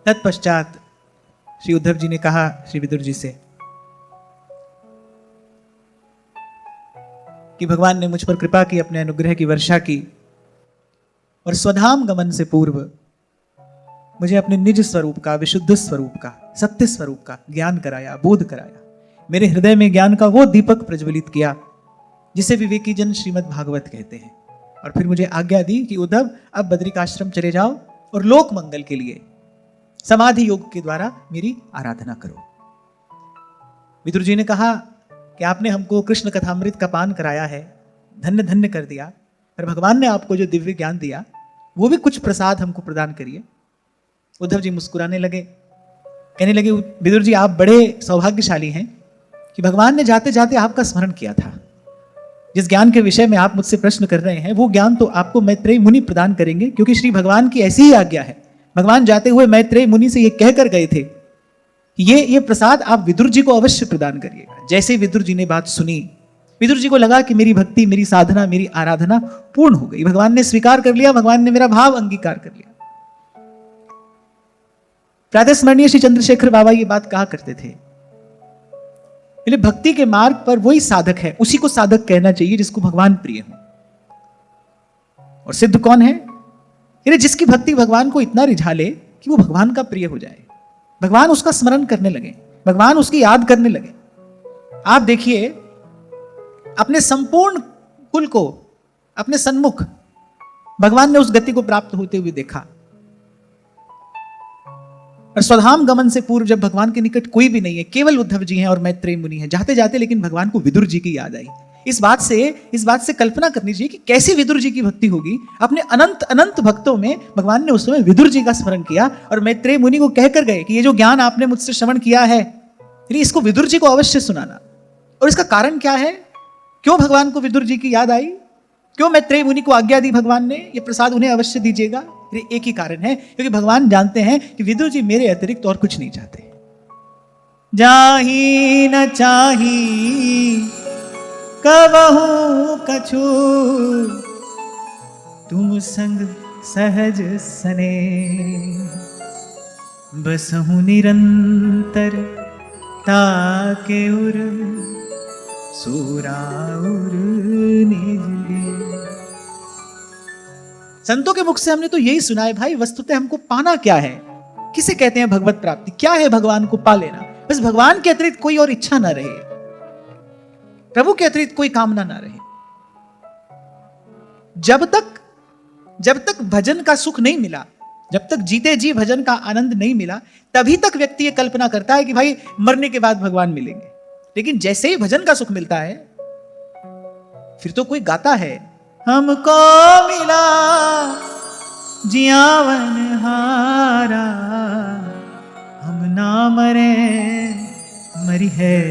तत्पश्चात श्री उद्धव जी ने कहा श्री विदुर जी से कि भगवान ने मुझ पर कृपा की, अपने अनुग्रह की वर्षा की और स्वधाम गमन से पूर्व मुझे अपने निज स्वरूप का, विशुद्ध स्वरूप का, सत्य स्वरूप का ज्ञान कराया, बोध कराया। मेरे हृदय में ज्ञान का वो दीपक प्रज्वलित किया जिसे विवेकी जन श्रीमद् भागवत कहते हैं। और फिर मुझे आज्ञा दी कि उद्धव अब बद्रिकाश्रम चले जाओ और लोक मंगल के लिए समाधि योग के द्वारा मेरी आराधना करो। विदुर जी ने कहा कि आपने हमको कृष्ण कथामृत का पान कराया है, धन्य धन्य कर दिया, पर भगवान ने आपको जो दिव्य ज्ञान दिया वो भी कुछ प्रसाद हमको प्रदान करिए। उद्धव जी मुस्कुराने लगे, कहने लगे विदुर जी आप बड़े सौभाग्यशाली हैं कि भगवान ने जाते जाते आपका स्मरण किया था। जिस ज्ञान के विषय में आप मुझसे प्रश्न कर रहे हैं वो ज्ञान तो आपको मैत्रेय मुनि प्रदान करेंगे, क्योंकि श्री भगवान की ऐसी ही आज्ञा है। भगवान जाते हुए मैत्रेय मुनि से ये कहकर गए थे कि ये प्रसाद आप विदुर जी को अवश्य प्रदान करिएगा। जैसे विदुर जी ने बात सुनी, विदुर जी को लगा कि मेरी भक्ति, मेरी साधना, मेरी आराधना पूर्ण हो गई। भगवान ने स्वीकार कर लिया, भगवान ने मेरा भाव अंगीकार कर लिया। प्रातः स्मरणीय श्री चंद्रशेखर बाबा ये बात कहा करते थे, इसलिए भक्ति के मार्ग पर वही साधक है, उसी को साधक कहना चाहिए जिसको भगवान प्रिय हो। और सिद्ध कौन है? जिसकी भक्ति भगवान को इतना रिझा ले कि वो भगवान का प्रिय हो जाए, भगवान उसका स्मरण करने लगे, भगवान उसकी याद करने लगे। आप देखिए अपने संपूर्ण कुल को अपने सन्मुख भगवान ने उस गति को प्राप्त होते हुए देखा। और स्वधाम गमन से पूर्व जब भगवान के निकट कोई भी नहीं है, केवल उद्धव जी हैं और मैत्रेय मुनि हैं, जाते जाते लेकिन भगवान को विदुर जी की याद आई। इस बात से कल्पना करनी चाहिए कि कैसी विदुर जी की भक्ति होगी। अपने अनंत अनंत भक्तों में भगवान ने उस समय विदुर जी का स्मरण किया और मैत्रेय मुनि को कहकर गए कि ये जो ज्ञान आपने मुझसे श्रवण किया है इसको विदुर जी को अवश्य सुनाना। और इसका कारण क्या है? क्यों भगवान को विदुर जी की याद आई? क्यों मैत्रेय मुनि को आज्ञा दी भगवान ने ये प्रसाद उन्हें अवश्य दीजिएगा? एक ही कारण है, क्योंकि भगवान जानते हैं कि विदुर जी मेरे अतिरिक्त और कुछ नहीं चाहते। जाही न चाही कबहू कछु, तुम संग सहज सने, बसहु निरंतर ताके उर, सूराउर निज। संतों के मुख से हमने तो यही सुना है भाई, वस्तुतः हमको पाना क्या है, किसे कहते हैं भगवत प्राप्ति, क्या है भगवान को पा लेना। बस भगवान के अतिरिक्त कोई और इच्छा ना रहे, प्रभु के अतिरिक्त कोई कामना ना रहे। जब तक भजन का सुख नहीं मिला, जब तक जीते जी भजन का आनंद नहीं मिला, तभी तक व्यक्ति ये कल्पना करता है कि भाई मरने के बाद भगवान मिलेंगे। लेकिन जैसे ही भजन का सुख मिलता है फिर तो कोई गाता है, हमको मिला जियावन हारा, हम ना मरे मरी है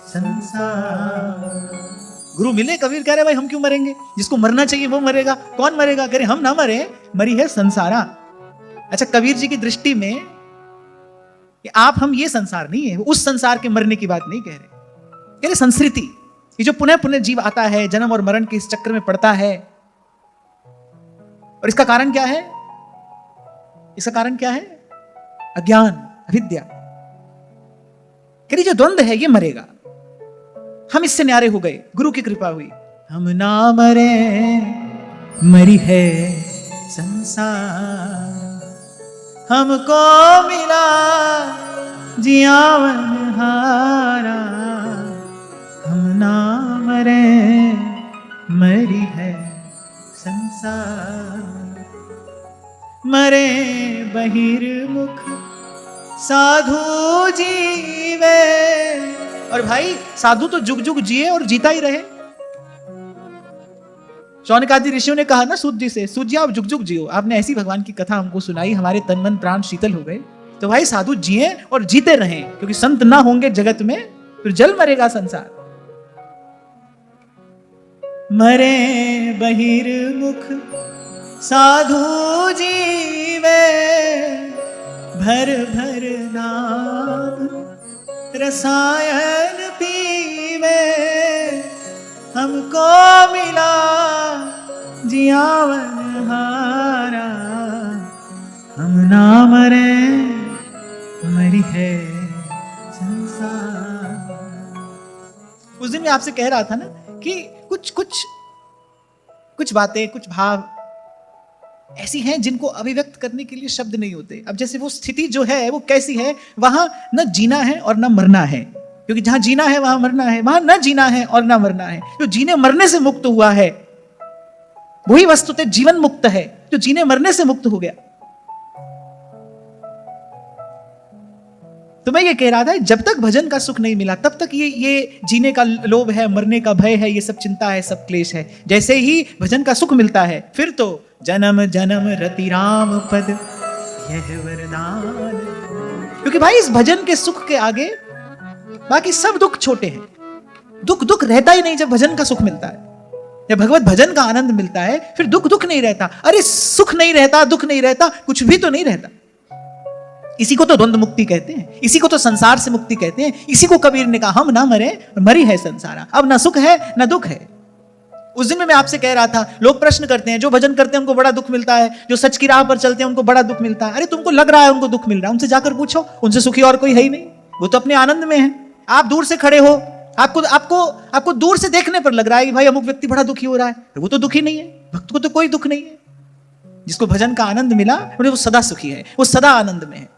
संसार। गुरु मिले, कबीर कह रहे भाई हम क्यों मरेंगे, जिसको मरना चाहिए वो मरेगा। कौन मरेगा? कह रहे हम ना मरे, मरी है संसारा। अच्छा, कबीर जी की दृष्टि में कि आप हम ये संसार नहीं है, उस संसार के मरने की बात नहीं कह रहे, कह रहे संस्कृति, ये जो पुनः पुनः जीव आता है, जन्म और मरण के इस चक्र में पड़ता है। और इसका कारण क्या है? इसका कारण क्या है? अज्ञान, अविद्या। कह रही जो द्वंद्व है ये मरेगा, हम इससे न्यारे हो गए, गुरु की कृपा हुई। हम ना मरे मरी है संसार, हमको मिला जियावन हारा, हम ना मरे मरी है संसार। मरे बहिर्मुख साधु जीवे। और भाई साधु तो जुग जुग जिए और जीता ही रहे। शौनक आदि ऋषियों ने कहा ना सूत जी से, सूत जी आप जुग जुग जियो, आपने ऐसी भगवान की कथा हमको सुनाई, हमारे तन मन प्राण शीतल हो गए। तो भाई साधु जिए और जीते रहें, क्योंकि संत ना होंगे जगत में फिर जल मरेगा संसार। मरे बहिर्मुख साधु जीवे, भर भर नाम रसायन पीवे, हमको मिला जियावन हारा, हम ना मरे मैं आपसे कह रहा था ना कि कुछ कुछ कुछ बातें, कुछ भाव ऐसी हैं जिनको अभिव्यक्त करने के लिए शब्द नहीं होते। अब जैसे वो स्थिति जो है वो कैसी है, वहां न जीना है और न मरना है, क्योंकि जहां जीना है वहां मरना है, वहां न जीना है और न मरना है। जो जीने मरने से मुक्त हुआ है वही वस्तुतः जीवन मुक्त है, जो जीने मरने से मुक्त हो गया। तो मैं ये कह रहा था, जब तक भजन का सुख नहीं मिला तब तक ये जीने का लोभ है, मरने का भय है, ये सब चिंता है, सब क्लेश है। जैसे ही भजन का सुख मिलता है फिर तो जन्म जन्म रति राम पद यह वरदान। क्योंकि भाई इस भजन के सुख के आगे बाकी सब दुख छोटे हैं। दुख दुख रहता ही नहीं जब भजन का सुख मिलता है। जब भगवत भजन का आनंद मिलता है फिर दुख दुख नहीं रहता। अरे सुख नहीं रहता, दुख नहीं रहता, कुछ भी तो नहीं रहता। इसी को तो द्वंद्व मुक्ति कहते हैं, इसी को तो संसार से मुक्ति कहते हैं। इसी को कबीर ने कहा, हम ना मरे, मरी है संसार। अब ना सुख है ना दुख है। उस दिन में मैं आपसे कह रहा था, लोग प्रश्न करते हैं, जो भजन करते हैं उनको बड़ा दुख मिलता है, जो सच की राह पर चलते हैं उनको बड़ा दुख मिलता है। अरे तुमको लग रहा है उनको दुख मिल रहा है, उनसे जाकर पूछो, उनसे सुखी और कोई है ही नहीं। वो तो अपने आनंद में है। आप दूर से खड़े हो, आपको दूर से देखने पर लग रहा है कि भाई अमुक व्यक्ति बड़ा दुखी हो रहा है, वो तो दुखी नहीं है। भक्त को तो कोई दुख नहीं है। जिसको भजन का आनंद मिला वो सदा सुखी है, वो सदा आनंद में है।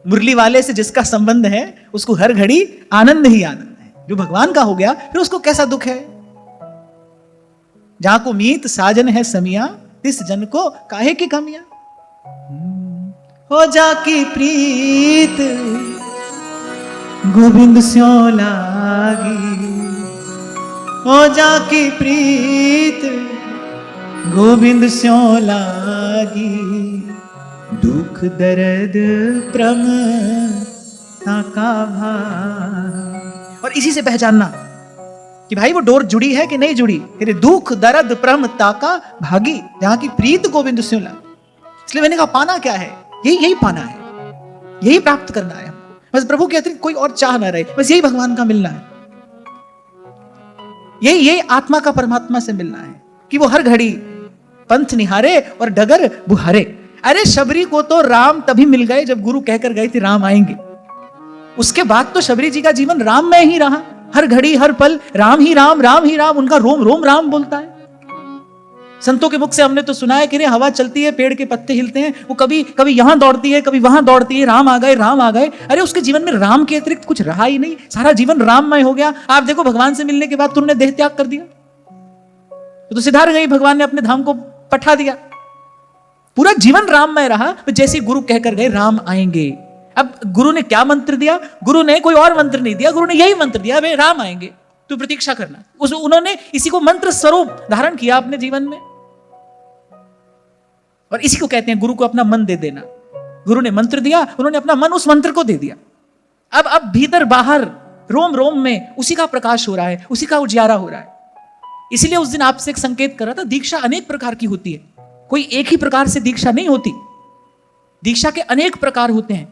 मुरली वाले से जिसका संबंध है उसको हर घड़ी आनंद ही आनंद है। जो भगवान का हो गया फिर उसको कैसा दुख है। जहां को मीत साजन है समिया, तिस जन को काहे की कमियां। हो जाकी प्रीत गोविंद स्यों लागी, हो जाकी प्रीत गोविंद स्यों लागी। दुख दर्द प्रम ताका भार। और इसी से पहचानना कि भाई वो डोर जुड़ी है कि नहीं जुड़ी। तेरे दुख दर्द प्रम ताका भागी, जहां की प्रीत गोविंद स्यों लागी। इसलिए मैंने कहा पाना क्या है, यही पाना है, यही प्राप्त करना है हमको। बस प्रभु के अतिरिक्त कोई और चाह ना रहे, बस यही भगवान का मिलना है। यही आत्मा का परमात्मा से मिलना है कि वो हर घड़ी पंथ निहारे और डगर बुहारे। अरे शबरी को तो राम तभी मिल गए जब गुरु कहकर गए थे राम आएंगे। उसके बाद तो शबरी जी का जीवन राम में ही रहा। हर घड़ी हर पल राम ही राम, राम ही राम। उनका रोम रोम राम बोलता है। संतों के मुख से हमने तो सुना है कि हवा चलती है, पेड़ के पत्ते हिलते हैं, वो कभी कभी यहां दौड़ती है, कभी वहां दौड़ती है, राम आ गए, राम आ गए। अरे उसके जीवन में राम के अतिरिक्त कुछ रहा ही नहीं, सारा जीवन राममय हो गया। आप देखो भगवान से मिलने के बाद तुमने देह त्याग कर दिया तो सिधार गई, भगवान ने अपने धाम को पठा दिया। पूरा जीवन राममय रहा। जैसे गुरु कहकर गए राम आएंगे। अब गुरु ने क्या मंत्र दिया? गुरु ने कोई और मंत्र नहीं दिया, गुरु ने यही मंत्र दिया, वे राम आएंगे, तू प्रतीक्षा करना। उन्होंने इसी को मंत्र स्वरूप धारण किया अपने जीवन में। और इसी को कहते हैं गुरु को अपना मन दे देना। गुरु ने मंत्र दिया, उन्होंने अपना मन उस मंत्र को दे दिया। अब भीतर बाहर रोम रोम में उसी का प्रकाश हो रहा है, उसी का उजियारा हो रहा है। इसलिए उस दिन आपसे एक संकेत कर रहा था, दीक्षा अनेक प्रकार की होती है, कोई एक ही प्रकार से दीक्षा नहीं होती। दीक्षा के अनेक प्रकार होते हैं।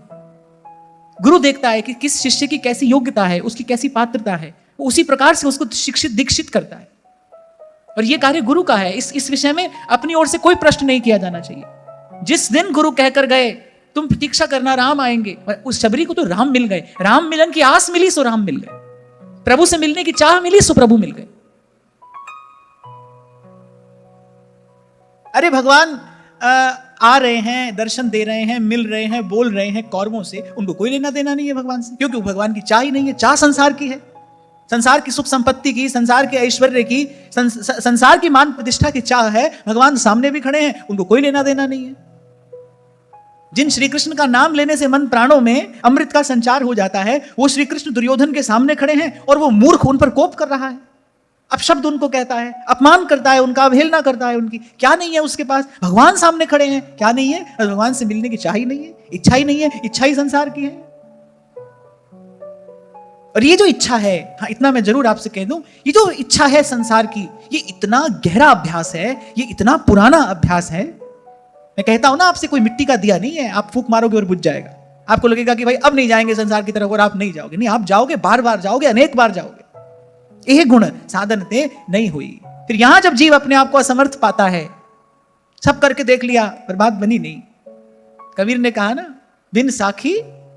गुरु देखता है कि किस शिष्य की कैसी योग्यता है, उसकी कैसी पात्रता है, वो उसी प्रकार से उसको शिक्षित दीक्षित करता है। और ये कार्य गुरु का है। इस विषय में अपनी ओर से कोई प्रश्न नहीं किया जाना चाहिए। जिस दिन गुरु कहकर गए तुम प्रतीक्षा करना राम आएंगे, उस शबरी को तो राम मिल गए। राम मिलन की आस मिली सो राम मिल गए, प्रभु से मिलने की चाह मिली सो प्रभु मिल गए। अरे भगवान आ रहे हैं, दर्शन दे रहे हैं, मिल रहे हैं, बोल रहे हैं कौरवों से, उनको कोई लेना देना नहीं है भगवान से, क्योंकि भगवान की चाह ही नहीं है। चाह संसार की है, संसार की सुख संपत्ति की, संसार के ऐश्वर्य की, संसार की मान प्रतिष्ठा की चाह है। भगवान सामने भी खड़े हैं, उनको कोई लेना देना नहीं है। जिन श्री कृष्ण का नाम लेने से मन प्राणों में अमृत का संचार हो जाता है, वो श्री कृष्ण दुर्योधन के सामने खड़े हैं और वो मूर्ख उन पर कोप कर रहा है, अपशब्द उनको कहता है, अपमान करता है, उनका अवहेलना करता है। उनकी क्या नहीं है उसके पास? भगवान सामने खड़े हैं, क्या नहीं है? भगवान से मिलने की चाह ही नहीं है, इच्छा ही नहीं है। इच्छा ही संसार की है। और ये जो इच्छा है, हाँ इतना मैं जरूर आपसे कह दूं, ये जो इच्छा है संसार की, ये इतना गहरा अभ्यास है, ये इतना पुराना अभ्यास है। मैं कहता हूं ना, आपसे कोई मिट्टी का दिया नहीं है, आप फूंक मारोगे और बुझ जाएगा। आपको लगेगा कि भाई अब नहीं जाएंगे संसार की तरफ, और आप नहीं जाओगे। नहीं, आप जाओगे, बार बार जाओगे, अनेक बार जाओगे। यह गुण साधन ते नहीं हुई। फिर यहां जब जीव अपने आप को असमर्थ पाता है, सब करके देख लिया पर बात बनी नहीं। कबीर ने कहा ना, बिन साखी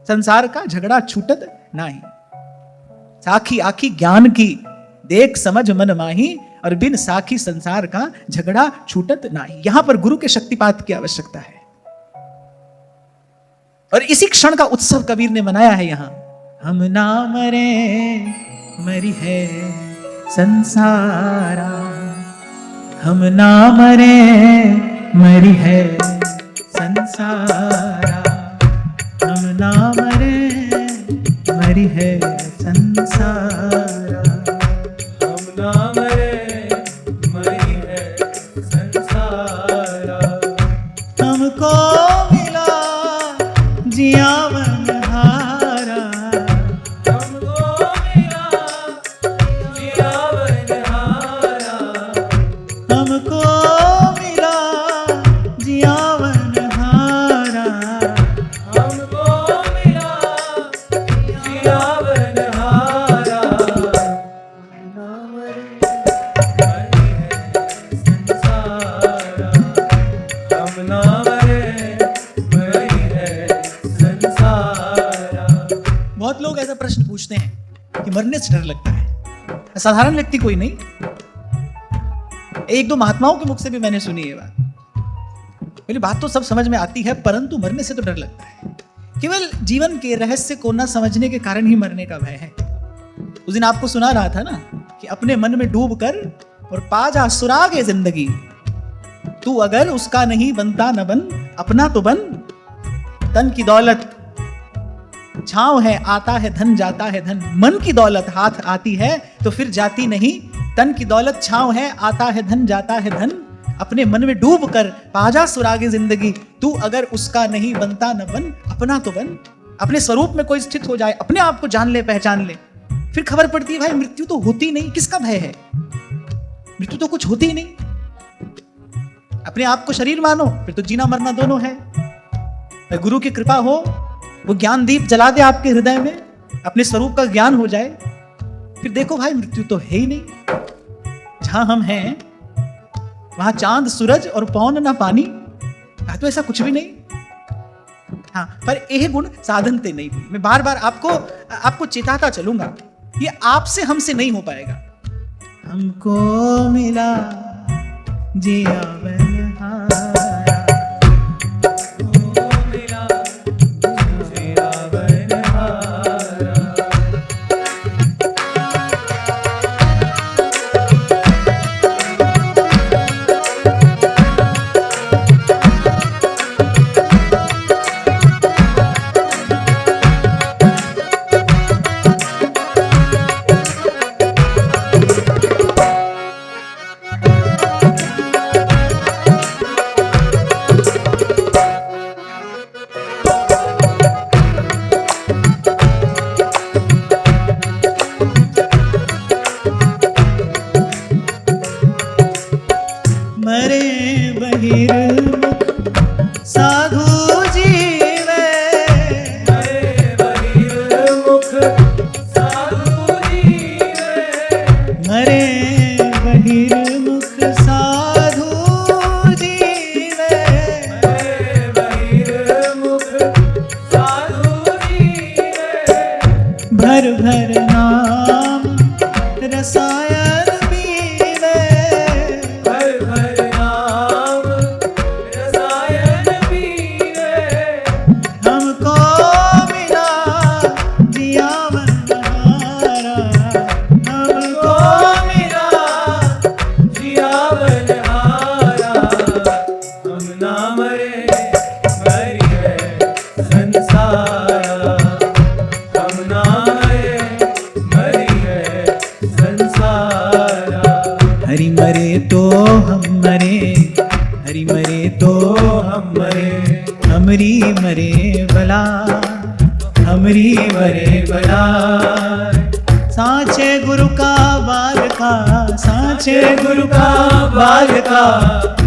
संसार का झगड़ा छूटत नहीं। साखी आखी ज्ञान की, देख समझ मन माही, और बिन साखी संसार का झगड़ा छूटत नाही। यहां पर गुरु के शक्तिपात की आवश्यकता है, और इसी क्षण का उत्सव कबीर ने मनाया है यहां। हम ना मरे मरी है संसारा, हम ना मरे मरी है संसारा, हम ना मरे मरी है संसारा, हम ना मरे मरी है संसारा, हमको मिला जियावन हारा, हमको मिला जियावन हारा, हमको मिला जियावन हारा, हमको मिला जियावन हारा, ना मरे मरी है संसारा, हम ना मरे मरी है संसारा। बहुत लोग ऐसा प्रश्न पूछते हैं कि मरने से डर लगता है। साधारण व्यक्ति कोई नहीं, एक दो महात्माओं के मुख से भी मैंने सुनी ये बात। पहली बात तो सब समझ में आती है, परंतु मरने से तो डर लगता है। केवल जीवन के रहस्य को न समझने के कारण ही मरने का भय है। उस दिन आपको सुना रहा था ना कि अपने मन में डूब कर और पा जा सुरागे जिंदगी, तू अगर उसका नहीं बनता न बन, अपना तो बन। तन की दौलत छांव है, आता है धन जाता है धन। मन की दौलत हाथ आती है तो फिर जाती नहीं। तन की दौलत छांव है, आता है धन जाता है धन। अपने मन में डूब कर पाजा सुरागे जिंदगी, तू अगर उसका नहीं बनता न बन, अपना तो बन। अपने स्वरूप में कोई स्थित हो जाए, अपने आप को जान ले, पहचान ले, फिर खबर पड़ती है भाई मृत्यु तो होती नहीं, किसका भय है? मृत्यु तो कुछ होती ही नहीं। अपने आप को शरीर मानो, फिर तो जीना मरना दोनों है। गुरु की कृपा हो, वो ज्ञान दीप जला दे आपके हृदय में, अपने स्वरूप का ज्ञान हो जाए, फिर देखो भाई मृत्यु तो है ही नहीं। जहां हम हैं वहां चांद सूरज और पौन ना पानी, तो ऐसा कुछ भी नहीं। हाँ, पर यह गुण साधन ते नहीं हुई। मैं बार बार आपको चेताता चलूंगा, ये आपसे हमसे नहीं हो पाएगा। हमको मिला जियावन हारा,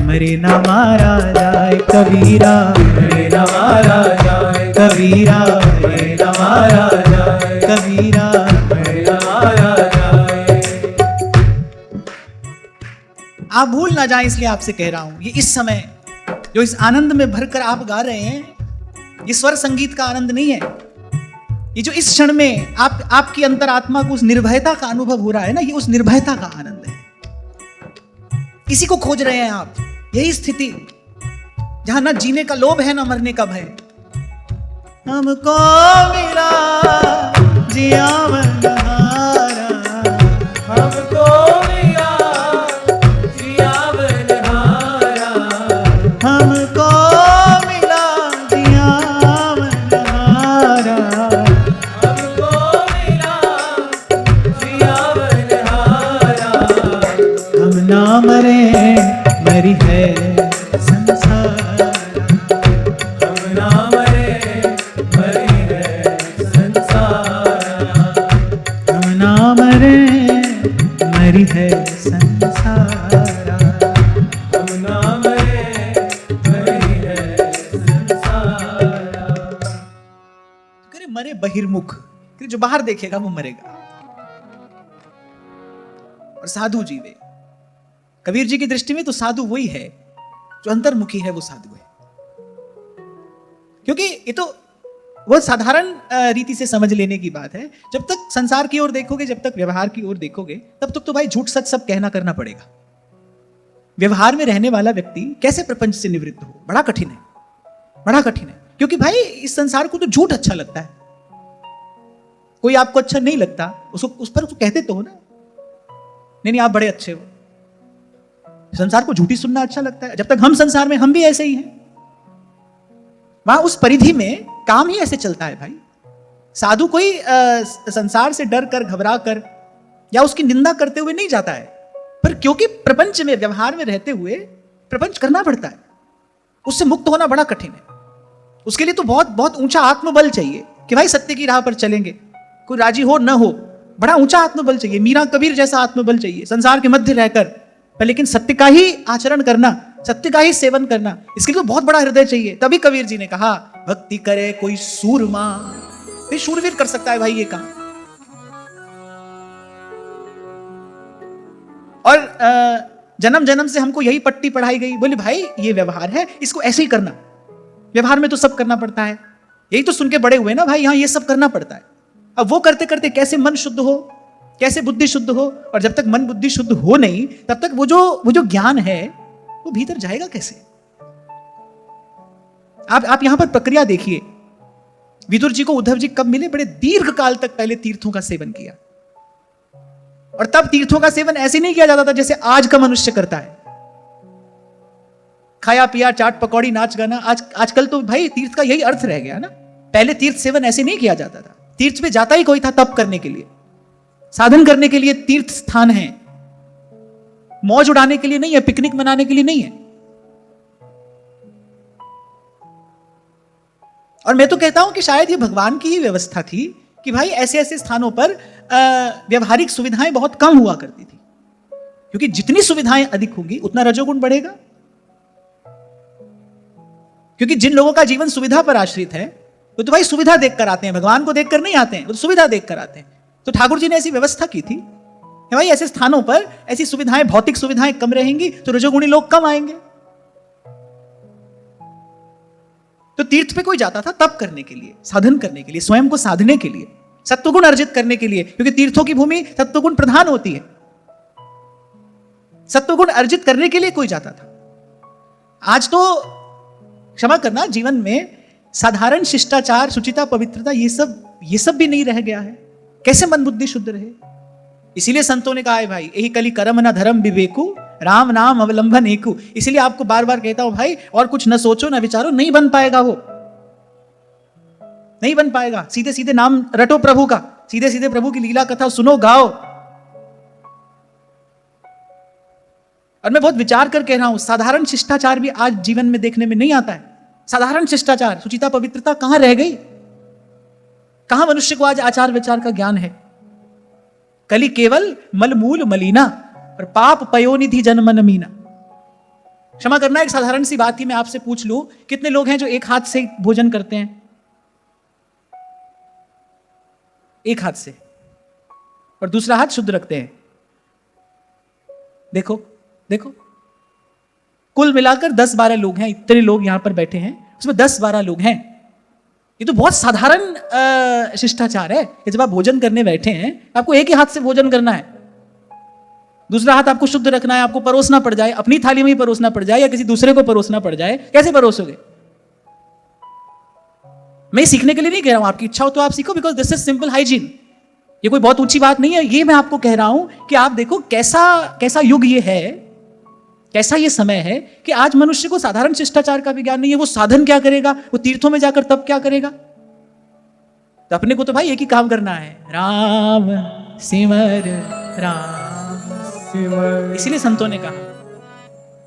मरे ना मारा जाए कबीरा, मरे ना मारा जाए कबीरा, मरे ना मारा जाए कबीरा, मरे ना मारा जाए। आप भूल ना जाएं, इसलिए आपसे कह रहा हूं, ये इस समय जो इस आनंद में भरकर आप गा रहे हैं, ये स्वर संगीत का आनंद नहीं है। ये जो इस क्षण में आपकी अंतरात्मा को उस निर्भयता का अनुभव हो रहा है ना, ये उस निर्भयता का आनंद है। इसी को खोज रहे हैं आप, यही स्थिति जहां ना जीने का लोभ है ना मरने का भय। हमको मिला जियावन हारा, हमको मिला जियावन हारा, हमको मिला जियावन हारा, हमको मिला जियावन हारा। हम ना मरे मरी है संसार, हम ना मरे मरी है संसार, हम ना मरे मरी है संसार। हम ना मरे मरी है संसार। करे मरे बहिर्मुख, कि जो बाहर देखेगा वो मरेगा, और साधु जीवे। कबीर जी की दृष्टि में तो साधु वही है जो अंतर्मुखी है, वो साधु है। क्योंकि ये तो वो साधारण रीति से समझ लेने की बात है। जब तक संसार की ओर देखोगे, जब तक व्यवहार की ओर देखोगे, तब तक तो भाई झूठ सच सब कहना करना पड़ेगा। व्यवहार में रहने वाला व्यक्ति कैसे प्रपंच से निवृत्त हो, बड़ा कठिन है, बड़ा कठिन है। क्योंकि भाई इस संसार को तो झूठ अच्छा लगता है। कोई आपको अच्छा नहीं लगता, उसको उस पर तो कहते तो हो ना, नहीं आप बड़े अच्छे हो। संसार को झूठी सुनना अच्छा लगता है। जब तक हम संसार में, हम भी ऐसे ही हैं। वहां उस परिधि में काम ही ऐसे चलता है भाई। साधु कोई संसार से डर कर, घबरा कर या उसकी निंदा करते हुए नहीं जाता है, पर क्योंकि प्रपंच में, व्यवहार में रहते हुए प्रपंच करना पड़ता है, उससे मुक्त होना बड़ा कठिन है। उसके लिए तो बहुत बहुत ऊंचा आत्मबल चाहिए कि भाई सत्य की राह पर चलेंगे, कोई राजी हो न हो, बड़ा ऊंचा आत्मबल चाहिए। मीरा कबीर जैसा आत्मबल चाहिए संसार के मध्य रहकर, पर लेकिन सत्य का ही आचरण करना, सत्य का ही सेवन करना, इसके लिए तो बहुत बड़ा हृदय चाहिए। तभी कबीर जी ने कहा, भक्ति करे कोई सूरमा। ये शूरवीर कर सकता है भाई ये काम। और जन्म जन्म से हमको यही पट्टी पढ़ाई गई, बोले भाई ये व्यवहार है, इसको ऐसे ही करना। व्यवहार में तो सब करना पड़ता है, यही तो सुन के बड़े हुए ना भाई, यहां ये सब करना पड़ता है। अब वो करते करते कैसे मन शुद्ध हो, कैसे बुद्धि शुद्ध हो, और जब तक मन बुद्धि शुद्ध हो नहीं, तब तक वो जो ज्ञान है वो भीतर जाएगा कैसे। आप यहां पर प्रक्रिया देखिए। विदुर जी को उद्धव जी कब मिले? बड़े दीर्घ काल तक पहले तीर्थों का सेवन किया, और तब तीर्थों का सेवन ऐसे नहीं किया जाता था जैसे आज का मनुष्य करता है, खाया पिया चाट पकौड़ी नाच गाना। आजकल तो भाई तीर्थ का यही अर्थ रह गया ना। पहले तीर्थ सेवन ऐसे नहीं किया जाता था। तीर्थ पे जाता ही कोई था तप करने के लिए, साधन करने के लिए तीर्थ स्थान है, मौज उड़ाने के लिए नहीं है, पिकनिक मनाने के लिए नहीं है। और मैं तो कहता हूं कि शायद ये भगवान की ही व्यवस्था थी कि भाई ऐसे ऐसे स्थानों पर व्यवहारिक सुविधाएं बहुत कम हुआ करती थी, क्योंकि जितनी सुविधाएं अधिक होंगी उतना रजोगुण बढ़ेगा। क्योंकि जिन लोगों का जीवन सुविधा पर आश्रित है वो तो भाई सुविधा देखकर आते हैं, भगवान को देखकर नहीं आते हैं, वो तो सुविधा देखकर आते हैं। तो ठाकुर जी ने ऐसी व्यवस्था की थी कि भाई ऐसे स्थानों पर ऐसी सुविधाएं, भौतिक सुविधाएं कम रहेंगी तो रजोगुणी लोग कम आएंगे। तो तीर्थ पे कोई जाता था तप करने के लिए, साधन करने के लिए, स्वयं को साधने के लिए, सत्वगुण अर्जित करने के लिए, क्योंकि तीर्थों की भूमि सत्वगुण प्रधान होती है। सत्वगुण अर्जित करने के लिए कोई जाता था। आज तो क्षमा करना, जीवन में साधारण शिष्टाचार, शुचिता, पवित्रता, ये सब भी नहीं रह गया है। कैसे मन बुद्धि शुद्ध रहे? इसीलिए संतों ने कहा है भाई, यही कली कर्म न धर्म विवेकु, राम नाम अवलंबन एकु। इसीलिए आपको बार बार कहता हूं भाई, और कुछ न सोचो न विचारो, नहीं बन पाएगा, वो नहीं बन पाएगा। सीधे सीधे नाम रटो प्रभु का, सीधे सीधे प्रभु की लीला कथा सुनो, गाओ। और मैं बहुत विचार कर कह रहा हूं, साधारण शिष्टाचार भी आज जीवन में देखने में नहीं आता है। साधारण शिष्टाचार, शुचिता, पवित्रता कहां रह गई? कहां मनुष्य को आज आचार विचार का ज्ञान है? कली केवल मलमूल मलीना, और पाप पयोनिधि जनमन मीना। क्षमा करना, एक साधारण सी बात ही मैं आपसे पूछ लूं, कितने लोग हैं जो एक हाथ से भोजन करते हैं? एक हाथ से, और दूसरा हाथ शुद्ध रखते हैं। देखो देखो, कुल मिलाकर 10-12 लोग हैं। इतने लोग यहां पर बैठे हैं, उसमें 10-12 लोग हैं। ये तो बहुत साधारण शिष्टाचार है कि जब आप भोजन करने बैठे हैं आपको एक ही हाथ से भोजन करना है, दूसरा हाथ आपको शुद्ध रखना है, आपको परोसना पड़ जाए, अपनी थाली में ही परोसना पड़ जाए या किसी दूसरे को परोसना पड़ जाए, कैसे परोसोगे? मैं सीखने के लिए नहीं कह रहा हूं, आपकी इच्छा हो तो आप सीखो, because this is simple hygiene. ये कोई बहुत ऊंची बात नहीं है, ये मैं आपको कह रहा हूं कि आप देखो कैसा युग ये है, कैसा ये समय है कि आज मनुष्य को साधारण शिष्टाचार का भी ज्ञान नहीं है। वो साधन क्या करेगा, वो तीर्थों में जाकर तब क्या करेगा? तो अपने को तो भाई एक ही काम करना है, राम सिमर राम सिमर। इसीलिए संतों ने कहा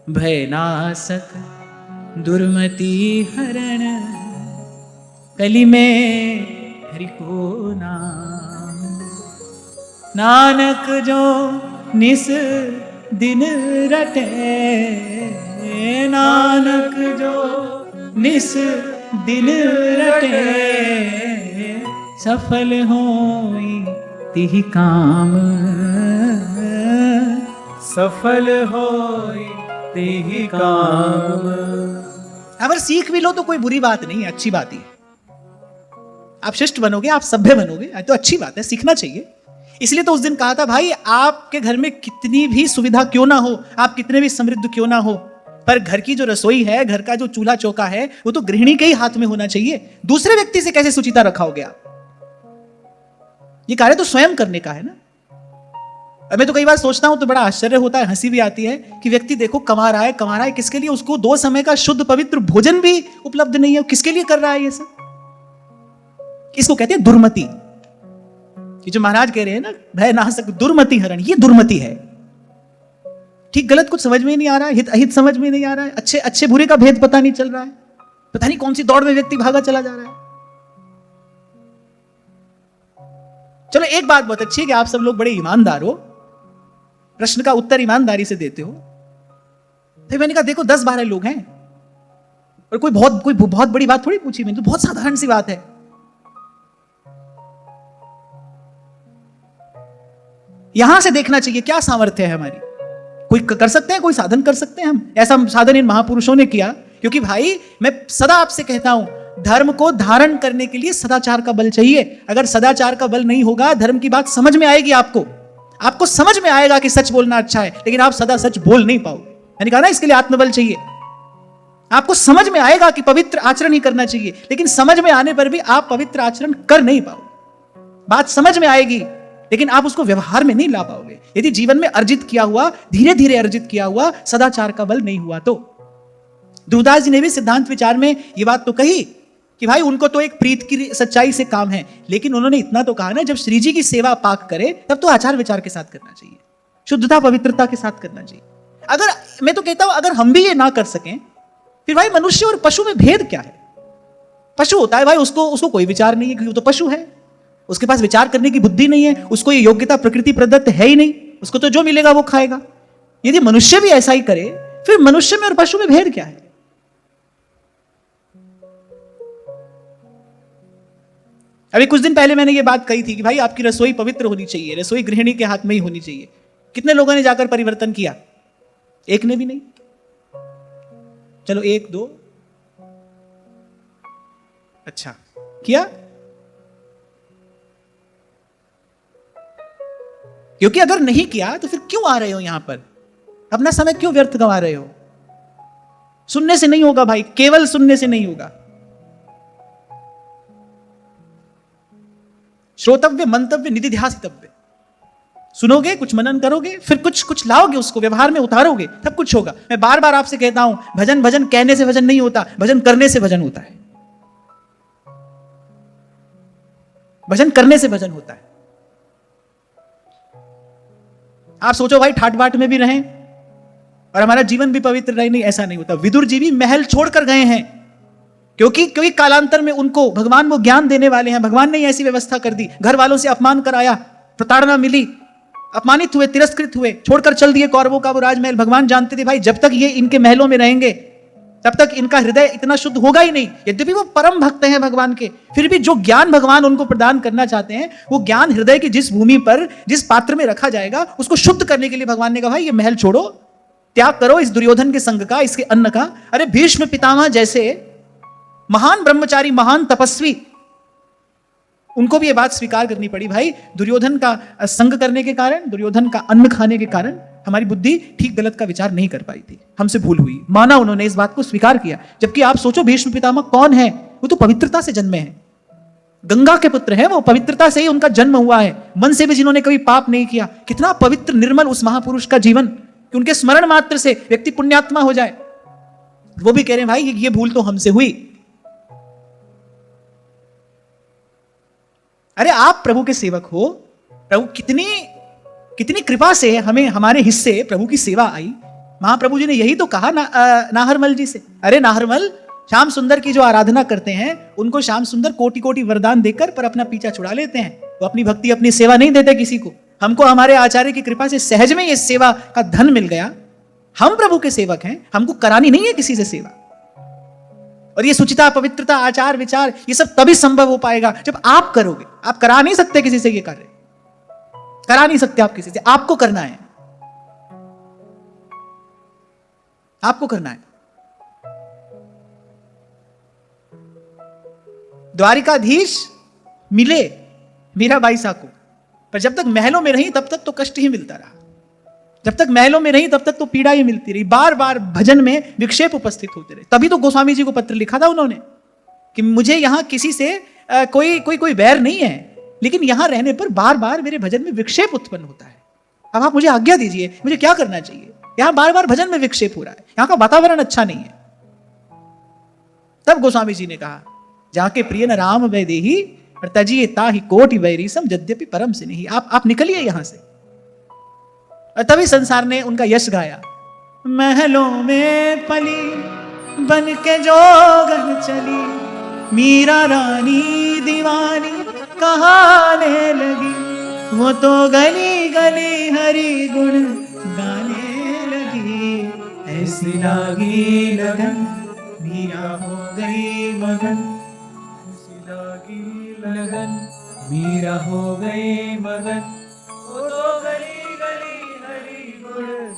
भय नासक दुर्मति हरण, कली में हरि को नाम, नानक जो निस दिन रटे, नानक जो निस दिन रटे, सफल होई तिहि काम, सफल होई तेहि काम। अगर सीख भी लो तो कोई बुरी बात नहीं है, अच्छी बात ही है। आप शिष्ट बनोगे, आप सभ्य बनोगे तो अच्छी बात है, सीखना चाहिए। इसलिए तो उस दिन कहा था भाई आपके घर में कितनी भी सुविधा क्यों ना हो, आप कितने भी समृद्ध क्यों ना हो, पर घर की जो रसोई है, घर का जो चूल्हा चौका है, वो तो गृहिणी के ही हाथ में होना चाहिए। दूसरे व्यक्ति से कैसे सुचिता रखाओगे आप? ये कार्य तो स्वयं करने का है ना। अब मैं तो कई बार सोचता हूं तो बड़ा आश्चर्य होता है, हंसी भी आती है कि व्यक्ति देखो कमा रहा है किसके लिए? उसको 2 समय का शुद्ध पवित्र भोजन भी उपलब्ध नहीं है, किसके लिए कर रहा है ये सब? इसको कहते हैं दुर्मति। ये जो महाराज कह रहे हैं ना भय नासक दुर्मति हरण, ये दुर्मति है। ठीक गलत कुछ समझ में ही नहीं आ रहा है, हित अहित समझ में नहीं आ रहा है, अच्छे अच्छे बुरे का भेद पता नहीं चल रहा है, पता नहीं कौन सी दौड़ में व्यक्ति भागा चला जा रहा है। चलो एक बात बहुत अच्छी है कि आप सब लोग बड़े ईमानदार हो, प्रश्न का उत्तर ईमानदारी से देते हो। फिर मैंने कहा देखो 10-12 लोग हैं और कोई बहुत बड़ी बात थोड़ी पूछी मैंने, तो बहुत साधारण सी बात है। यहां से देखना चाहिए क्या सामर्थ्य है हमारी। कोई कर सकते हैं, कोई साधन कर सकते हैं हम, ऐसा साधन इन महापुरुषों ने किया। क्योंकि भाई मैं सदा आपसे कहता हूं धर्म को धारण करने के लिए सदाचार का बल चाहिए। अगर सदाचार का बल नहीं होगा, धर्म की बात समझ में आएगी आपको समझ में आएगा कि सच बोलना अच्छा है, लेकिन आप सदा सच बोल नहीं पाओगे। मैंने कहा ना इसके लिए आत्मबल चाहिए। आपको समझ में आएगा कि पवित्र आचरण ही करना चाहिए, लेकिन समझ में आने पर भी आप पवित्र आचरण कर नहीं पाओगे। बात समझ में आएगी लेकिन आप उसको व्यवहार में नहीं ला पाओगे यदि जीवन में अर्जित किया हुआ, धीरे धीरे अर्जित किया हुआ सदाचार का बल नहीं हुआ तो। ध्रुवदास जी ने भी सिद्धांत विचार में ये बात तो कही कि भाई उनको तो एक प्रीत की सच्चाई से काम है, लेकिन उन्होंने इतना तो कहा ना जब श्री जी की सेवा पाक करे तब तो आचार विचार के साथ करना चाहिए, शुद्धता पवित्रता के साथ करना चाहिए। अगर मैं तो कहता हूं अगर हम भी ये ना कर सकें फिर भाई मनुष्य और पशु में भेद क्या है? पशु होता है भाई उसको कोई विचार नहीं है क्योंकि वो तो पशु है, उसके पास विचार करने की बुद्धि नहीं है, उसको ये योग्यता प्रकृति प्रदत्त है ही नहीं, उसको तो जो मिलेगा वो खाएगा। यदि मनुष्य भी ऐसा ही करे फिर मनुष्य में और पशु में भेद क्या है? अभी कुछ दिन पहले मैंने ये बात कही थी कि भाई आपकी रसोई पवित्र होनी चाहिए, रसोई गृहिणी के हाथ में ही होनी चाहिए। कितने लोगों ने जाकर परिवर्तन किया? एक ने भी नहीं। चलो 1-2 अच्छा किया, क्योंकि अगर नहीं किया तो फिर क्यों आ रहे हो यहां पर? अपना समय क्यों व्यर्थ गंवा रहे हो? सुनने से नहीं होगा भाई, केवल सुनने से नहीं होगा। श्रोतव्य, मंतव्य, निधिध्यासितव्य। सुनोगे, कुछ मनन करोगे, फिर कुछ लाओगे, उसको व्यवहार में उतारोगे, तब कुछ होगा। मैं बार बार आपसे कहता हूं भजन कहने से भजन नहीं होता, भजन करने से भजन होता है। भजन करने से भजन होता है। आप सोचो भाई ठाट बाट में भी रहें और हमारा जीवन भी पवित्र रहे, नहीं, ऐसा नहीं होता। विदुर जी भी महल छोड़कर गए हैं क्योंकि कालांतर में उनको भगवान वो ज्ञान देने वाले हैं। भगवान ने ऐसी व्यवस्था कर दी, घर वालों से अपमान कराया, प्रताड़ना मिली, अपमानित हुए, तिरस्कृत हुए, छोड़कर चल दिए कौरवों का वो राजमहल। भगवान जानते थे भाई जब तक ये इनके महलों में रहेंगे तब तक इनका हृदय इतना शुद्ध होगा ही नहीं। यद्यपि वो परम भक्त हैं भगवान के, फिर भी जो ज्ञान भगवान उनको प्रदान करना चाहते हैं वो ज्ञान हृदय की जिस भूमि पर, जिस पात्र में रखा जाएगा उसको शुद्ध करने के लिए भगवान ने कहा भाई ये महल छोड़ो, त्याग करो इस दुर्योधन के संग का, इसके अन्न का। अरे भीष्म पितामह जैसे महान ब्रह्मचारी, महान तपस्वी, उनको भी ये बात स्वीकार करनी पड़ी, भाई दुर्योधन का संग करने के कारण, दुर्योधन का अन्न खाने के कारण हमारी बुद्धि ठीक गलत का विचार नहीं कर पाई थी, हमसे भूल हुई। माना उन्होंने, इस बात को स्वीकार किया। जबकि आप सोचो, भीष्म पितामह कौन है? वो तो पवित्रता से जन्मे हैं, गंगा के पुत्र हैं वो, पवित्रता से ही उनका जन्म हुआ है। मन से भी जिन्होंने कभी पाप नहीं किया। कितना पवित्र निर्मल उस महापुरुष का जीवन कि उनके स्मरण मात्र से व्यक्ति पुण्यात्मा हो जाए। वो भी कह रहे हैं भाई ये भूल तो हमसे हुई। अरे आप प्रभु के सेवक हो, प्रभु कितनी कृपा से हमें हमारे हिस्से प्रभु की सेवा आई। महाप्रभु जी ने यही तो कहा नाहरमल जी से, अरे नाहरमल, श्याम सुंदर की जो आराधना करते हैं उनको श्याम सुंदर कोटि कोटि वरदान देकर पर अपना पीछा छुड़ा लेते हैं। वो अपनी भक्ति, अपनी सेवा नहीं देते किसी को। हमको हमारे आचार्य की कृपा से सहज में ये सेवा का धन मिल गया। हम प्रभु के सेवक हैं, हमको करानी नहीं है किसी से सेवा। और ये सुचिता, पवित्रता, आचार विचार, ये सब तभी संभव हो पाएगा जब आप करोगे। आप करा नहीं सकते किसी से ये कार्य, करा नहीं सकते आप किसी से, आपको करना है, आपको करना है। द्वारिकाधीश मिले मीराबाई सा को, पर जब तक महलों में रही तब तक तो कष्ट ही मिलता रहा। जब तक महलों में रही तब तक तो पीड़ा ही मिलती रही। बार बार भजन में विक्षेप उपस्थित होते रहे। तभी तो गोस्वामी जी को पत्र लिखा था उन्होंने कि मुझे यहां किसी से कोई बैर नहीं है, लेकिन यहां रहने पर बार बार मेरे भजन में विक्षेप उत्पन्न होता है। अब आप मुझे आज्ञा दीजिए, मुझे क्या करना चाहिए? यहां बार बार भजन में विक्षेप हो रहा है, यहां का वातावरण अच्छा नहीं है। तब गोस्वामी जी ने कहा, जाके प्रिय न राम वैदेही और तजिए ताहि कोटि वैरीसम यद्यपि परम से नहीं। आप निकलिए यहां से। और तभी संसार ने उनका यश गाया। महलों में पली बन के जोगन चली, मीरा रानी दीवानी कहाने लगी। वो तो गली गली हरि गुण गाने लगी। ऐसी लागी लगन मीरा हो गई मगन। ऐसी लागी लगन मीरा हो गई मगन। वो तो गली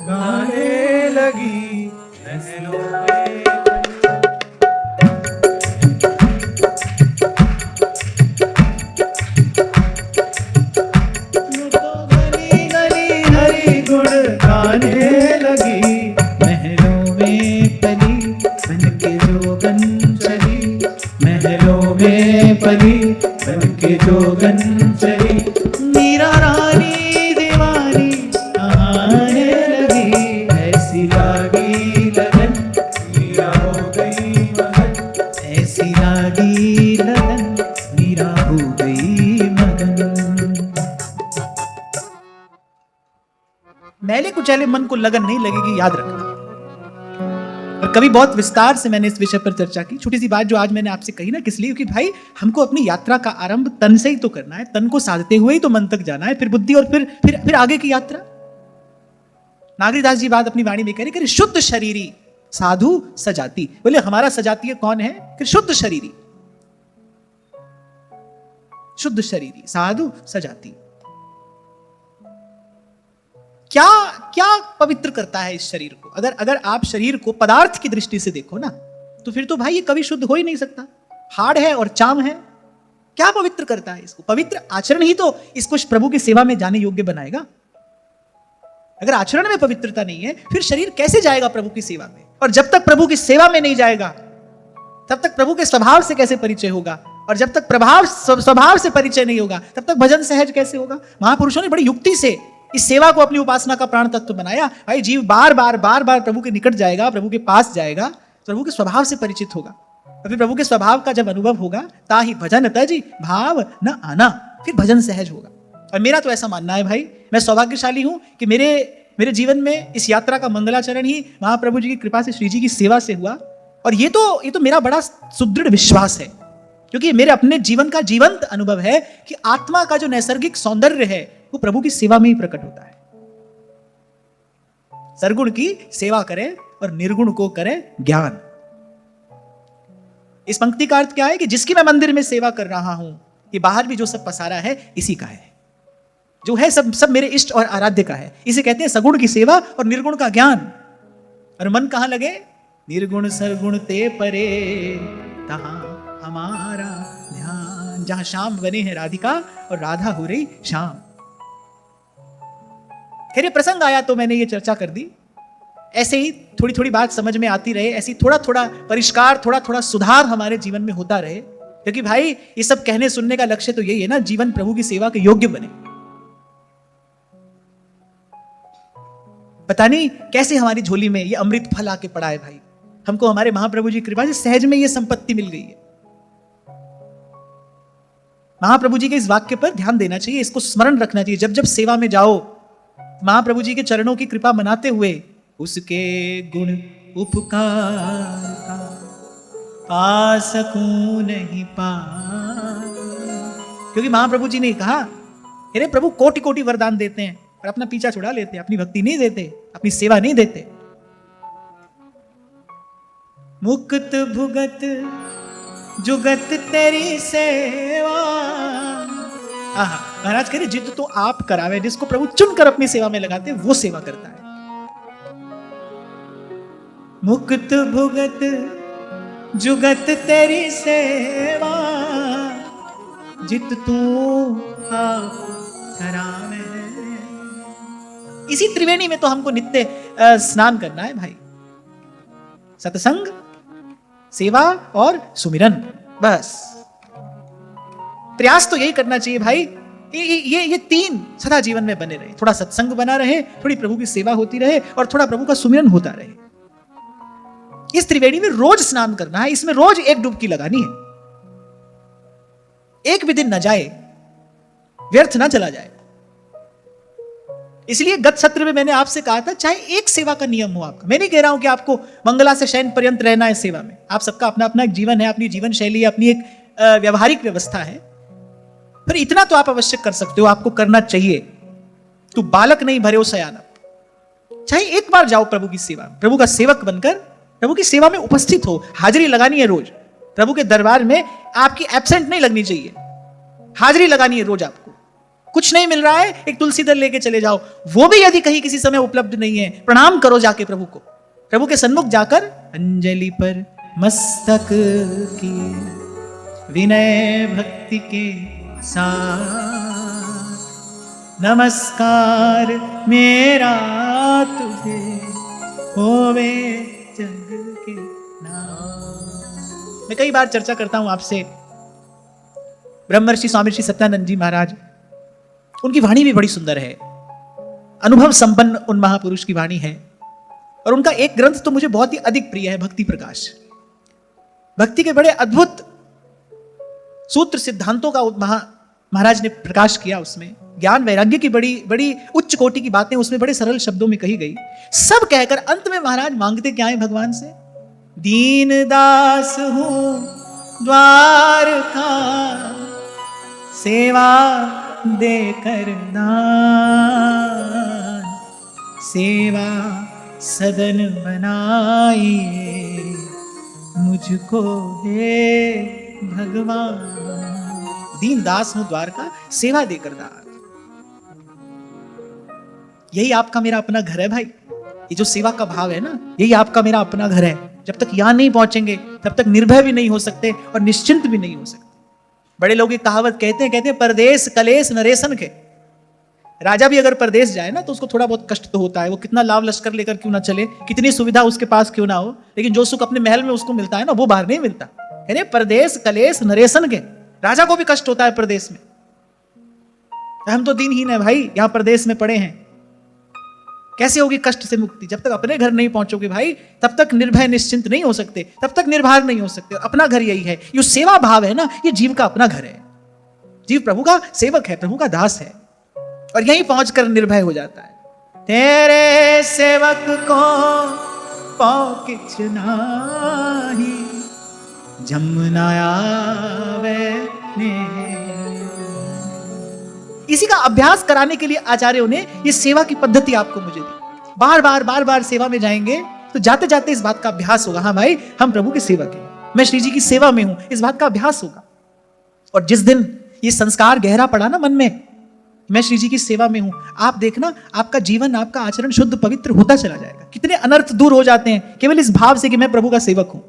गाने लगी। महलों में तो गली गली हरि गुण गाने लगी। महलों में पली बन के जोगन चली। महलों में पली बन के जोगन चली। मीरा रानी दीवानी कहाने लगी। ऐसी लागी लगन मीरा हो गई मगन। ऐसी लागी लगन मीरा हो गई मगन। मैले कुचैले मन को लगन नहीं लगेगी, याद रखना। और कभी बहुत विस्तार से मैंने इस विषय पर चर्चा की। छोटी सी बात जो आज मैंने आपसे कही ना, किस लिए? क्योंकि भाई हमको अपनी यात्रा का आरंभ तन से ही तो करना है। तन को साधते हुए ही तो मन तक जाना है, फिर बुद्धि और फिर आगे की यात्रा। नागरीदास जी बात अपनी वाणी में कह रहे कि शुद्ध शरीरी साधु सजाती। बोले हमारा सजातीय कौन है? कि शुद्ध शरीरी, शुद्ध शरीरी साधु सजाती। क्या क्या पवित्र करता है इस शरीर को? अगर आप शरीर को पदार्थ की दृष्टि से देखो ना, तो फिर तो भाई ये कभी शुद्ध हो ही नहीं सकता। हाड़ है और चाम है, क्या पवित्र करता है इसको? पवित्र आचरण ही तो इसको प्रभु की सेवा में जाने योग्य बनाएगा। अगर आचरण में पवित्रता नहीं है, फिर शरीर कैसे जाएगा प्रभु की सेवा में? और जब तक प्रभु की सेवा में नहीं जाएगा, तब तक प्रभु के स्वभाव से कैसे परिचय होगा? और जब तक स्वभाव से परिचय नहीं होगा, तब तक भजन सहज कैसे होगा? महापुरुषों ने बड़ी युक्ति से इस सेवा को अपनी उपासना का प्राण तत्व बनाया। भाई जीव बार बार प्रभु के निकट जाएगा, प्रभु के पास जाएगा, प्रभु के स्वभाव से परिचित होगा। और फिर प्रभु के स्वभाव का जब अनुभव होगा, ताहि भजन तजी भाव न आना, फिर भजन सहज होगा। और मेरा तो ऐसा मानना है भाई, मैं सौभाग्यशाली हूं कि मेरे जीवन में इस यात्रा का मंगलाचरण ही महाप्रभु जी की कृपा से, श्री जी की सेवा से हुआ। और ये तो मेरा बड़ा सुदृढ़ विश्वास है, क्योंकि मेरे अपने जीवन का जीवंत अनुभव है कि आत्मा का जो नैसर्गिक सौंदर्य है वो प्रभु की सेवा में ही प्रकट होता है। सरगुण की सेवा करें और निर्गुण को करें ज्ञान। इस पंक्ति का अर्थ क्या है? कि जिसकी मैं मंदिर में सेवा कर रहा हूं, ये बाहर भी जो सब पसारा है इसी का है, जो है सब मेरे इष्ट और आराध्य का है। इसे कहते हैं सगुण की सेवा और निर्गुण का ज्ञान। और मन कहां लगे? निर्गुण सरगुण ते परे तहाँ हमारा ध्यान। जहां श्याम बने हैं राधिका और राधा हो रही श्याम। खैर ये प्रसंग आया तो मैंने ये चर्चा कर दी। ऐसे ही थोड़ी थोड़ी बात समझ में आती रहे, ऐसी थोड़ा थोड़ा परिष्कार, थोड़ा थोड़ा सुधार हमारे जीवन में होता रहे। क्योंकि भाई ये सब कहने सुनने का लक्ष्य तो यही है ना, जीवन प्रभु की सेवा के योग्य बने। पता नहीं कैसे हमारी झोली में ये अमृत फल आके पड़ा है भाई। हमको हमारे महाप्रभु जी की कृपा से सहज में ये संपत्ति मिल गई है। महाप्रभु जी के इस वाक्य पर ध्यान देना चाहिए, इसको स्मरण रखना चाहिए। जब जब सेवा में जाओ, महाप्रभु जी के चरणों की कृपा मनाते हुए उसके गुण उपकार का पा सकूं नहीं पा। क्योंकि महाप्रभु जी ने कहा, अरे प्रभु कोटि कोटि वरदान देते हैं और अपना पीछा छुड़ा लेते हैं, अपनी भक्ति नहीं देते, अपनी सेवा नहीं देते। मुक्त भुगत जुगत तेरी सेवा। महाराज कह रहे जिद तो आप करावे, जिसको प्रभु चुनकर अपनी सेवा में लगाते वो सेवा करता है। मुक्त भुगत जुगत तेरी सेवा, जित तू आप करावे। इसी त्रिवेणी में तो हमको नित्य स्नान करना है भाई। सत्संग, सेवा और सुमिरन, बस प्रयास तो यही करना चाहिए भाई। ये तीन सदा जीवन में बने रहे। थोड़ा सत्संग बना रहे, थोड़ी प्रभु की सेवा होती रहे और थोड़ा प्रभु का सुमिरन होता रहे। इस त्रिवेणी में रोज स्नान करना है, इसमें रोज एक डुबकी लगानी है। एक भी दिन न जाए, व्यर्थ ना चला जाए। इसलिए गत सत्र में मैंने आपसे कहा था, चाहे एक सेवा का नियम हो आपका। मैं नहीं कह रहा हूं कि आपको मंगला से शयन पर्यंत रहना है सेवा में। आप सबका अपना अपना एक जीवन है, अपनी जीवन शैली है, अपनी एक व्यवहारिक व्यवस्था है। पर इतना तो आप अवश्य कर सकते हो, आपको करना चाहिए। तू बालक नहीं भरे हो सयाना। चाहे एक बार जाओ प्रभु की सेवा, प्रभु का सेवक बनकर प्रभु की सेवा में उपस्थित हो। हाजिरी लगानी है रोज प्रभु के दरबार में। आपकी एब्सेंट नहीं लगनी चाहिए, हाजिरी लगानी है रोज। आपको कुछ नहीं मिल रहा है, एक तुलसी दल लेके चले जाओ। वो भी यदि कहीं किसी समय उपलब्ध नहीं है, प्रणाम करो जाके प्रभु को। प्रभु के सन्मुख जाकर अंजलि पर मस्तक की विनय भक्ति के साथ, नमस्कार मेरा तुझे होवे जग के नाम। मैं कई बार चर्चा करता हूं आपसे, ब्रह्मर्षि स्वामी श्री सत्यानंद जी महाराज, उनकी वाणी भी बड़ी सुंदर है। अनुभव संपन्न उन महापुरुष की वाणी है। और उनका एक ग्रंथ तो मुझे बहुत ही अधिक प्रिय है, भक्ति प्रकाश। भक्ति के बड़े अद्भुत सूत्र सिद्धांतों का महाराज ने प्रकाश किया। उसमें ज्ञान वैराग्य की बड़ी बड़ी उच्च कोटि की बातें उसमें बड़े सरल शब्दों में कही गई। सब कहकर अंत में महाराज मांगते क्या है भगवान से? दीन दास हूं द्वार का, सेवा देकर दान, सेवा सदन बनाइए मुझको हे भगवान। दीन दास हूं द्वार का, सेवा देकर दान। यही आपका मेरा अपना घर है भाई। ये जो सेवा का भाव है ना, यही आपका मेरा अपना घर है। जब तक यहां नहीं पहुंचेंगे तब तक निर्भय भी नहीं हो सकते और निश्चिंत भी नहीं हो सकते। बड़े लोग एक कहावत कहते हैं परदेश कलेश नरेशन के। राजा भी अगर परदेश जाए ना तो उसको थोड़ा बहुत कष्ट तो होता है। वो कितना लाभ लश्कर लेकर क्यों ना चले, कितनी सुविधा उसके पास क्यों ना हो, लेकिन जो सुख अपने महल में उसको मिलता है ना, वो बाहर नहीं मिलता। यानी परदेश कलेश नरेशन के। राजा को भी कष्ट होता है परदेश में। हम तो दिनहीन है भाई, यहां परदेश में पड़े हैं। कैसे होगी कष्ट से मुक्ति? जब तक अपने घर नहीं पहुंचोगे भाई, तब तक निर्भय निश्चिंत नहीं हो सकते, तब तक निर्भर नहीं हो सकते। अपना घर यही है। ये सेवा भाव है ना, ये जीव का अपना घर है। जीव प्रभु का सेवक है, प्रभु का दास है, और यहीं पहुंचकर निर्भय हो जाता है। तेरे सेवक को पाओ किछ नाही, जमुना आवे ने। इसी का अभ्यास कराने के लिए आचार्यों ने ये सेवा की पद्धति आपको मुझे दी। बार बार सेवा में जाएंगे तो जाते जाते इस बात का अभ्यास होगा, हाँ भाई हम प्रभु के सेवक हैं, मैं श्री जी की सेवा में हूं, इस बात का अभ्यास होगा। और जिस दिन ये संस्कार गहरा पड़ा ना मन में, मैं श्री जी की सेवा में हूं, आप देखना आपका जीवन, आपका आचरण शुद्ध पवित्र होता चला जाएगा। कितने अनर्थ दूर हो जाते हैं केवल इस भाव से कि मैं प्रभु का सेवक हूं।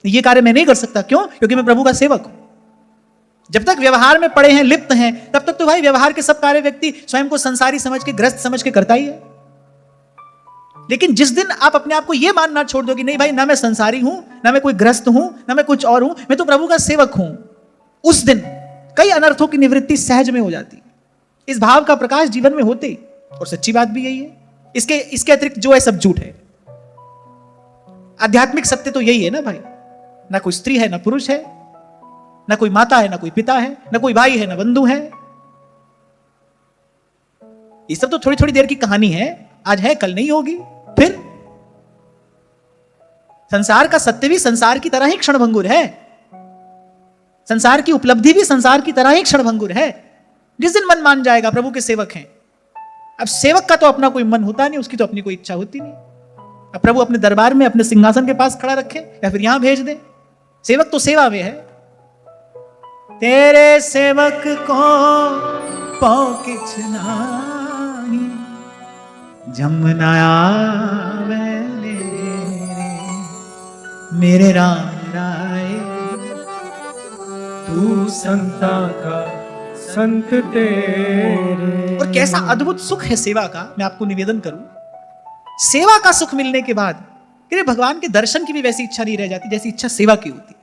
ये कार्य मैं नहीं कर सकता। क्यों? क्योंकि मैं प्रभु का सेवक हूं। जब तक व्यवहार में पड़े हैं, लिप्त हैं, तब तक तो भाई व्यवहार के सब कार्य व्यक्ति स्वयं को संसारी समझ के, ग्रस्त समझ के करता ही है। लेकिन जिस दिन आप अपने आप को यह मानना छोड़ दो कि नहीं भाई, ना मैं संसारी हूं, ना मैं कोई ग्रस्त हूं, ना मैं कुछ और हूं, मैं तो प्रभु का सेवक हूं, उस दिन कई अनर्थों की निवृत्ति सहज में हो जाती। इस भाव का प्रकाश जीवन में होते ही, और सच्ची बात भी यही है। इसके अतिरिक्त जो है सब झूठ है। आध्यात्मिक सत्य तो यही है ना भाई, ना कोई स्त्री है, ना पुरुष है, ना कोई माता है, ना कोई पिता है, ना कोई भाई है, ना बंधु है। ये सब तो थोड़ी थोड़ी देर की कहानी है, आज है कल नहीं होगी। फिर संसार का सत्य भी संसार की तरह ही क्षणभंगुर है, संसार की उपलब्धि भी संसार की तरह ही क्षणभंगुर है। जिस दिन मन मान जाएगा प्रभु के सेवक हैं। अब सेवक का तो अपना कोई मन होता नहीं, उसकी तो अपनी कोई इच्छा होती नहीं। अब प्रभु अपने दरबार में, अपने सिंहासन के पास खड़ा रखे या फिर यहां भेज दे, सेवक तो सेवा में है। तेरे सेवक को पाओ किछ नाही, जमुना आवे मेरे राम राय। तू संता का संत तेरे। और कैसा अद्भुत सुख है सेवा का। मैं आपको निवेदन करूं, सेवा का सुख मिलने के बाद कि भगवान के दर्शन की भी वैसी इच्छा नहीं रह जाती जैसी इच्छा सेवा की होती।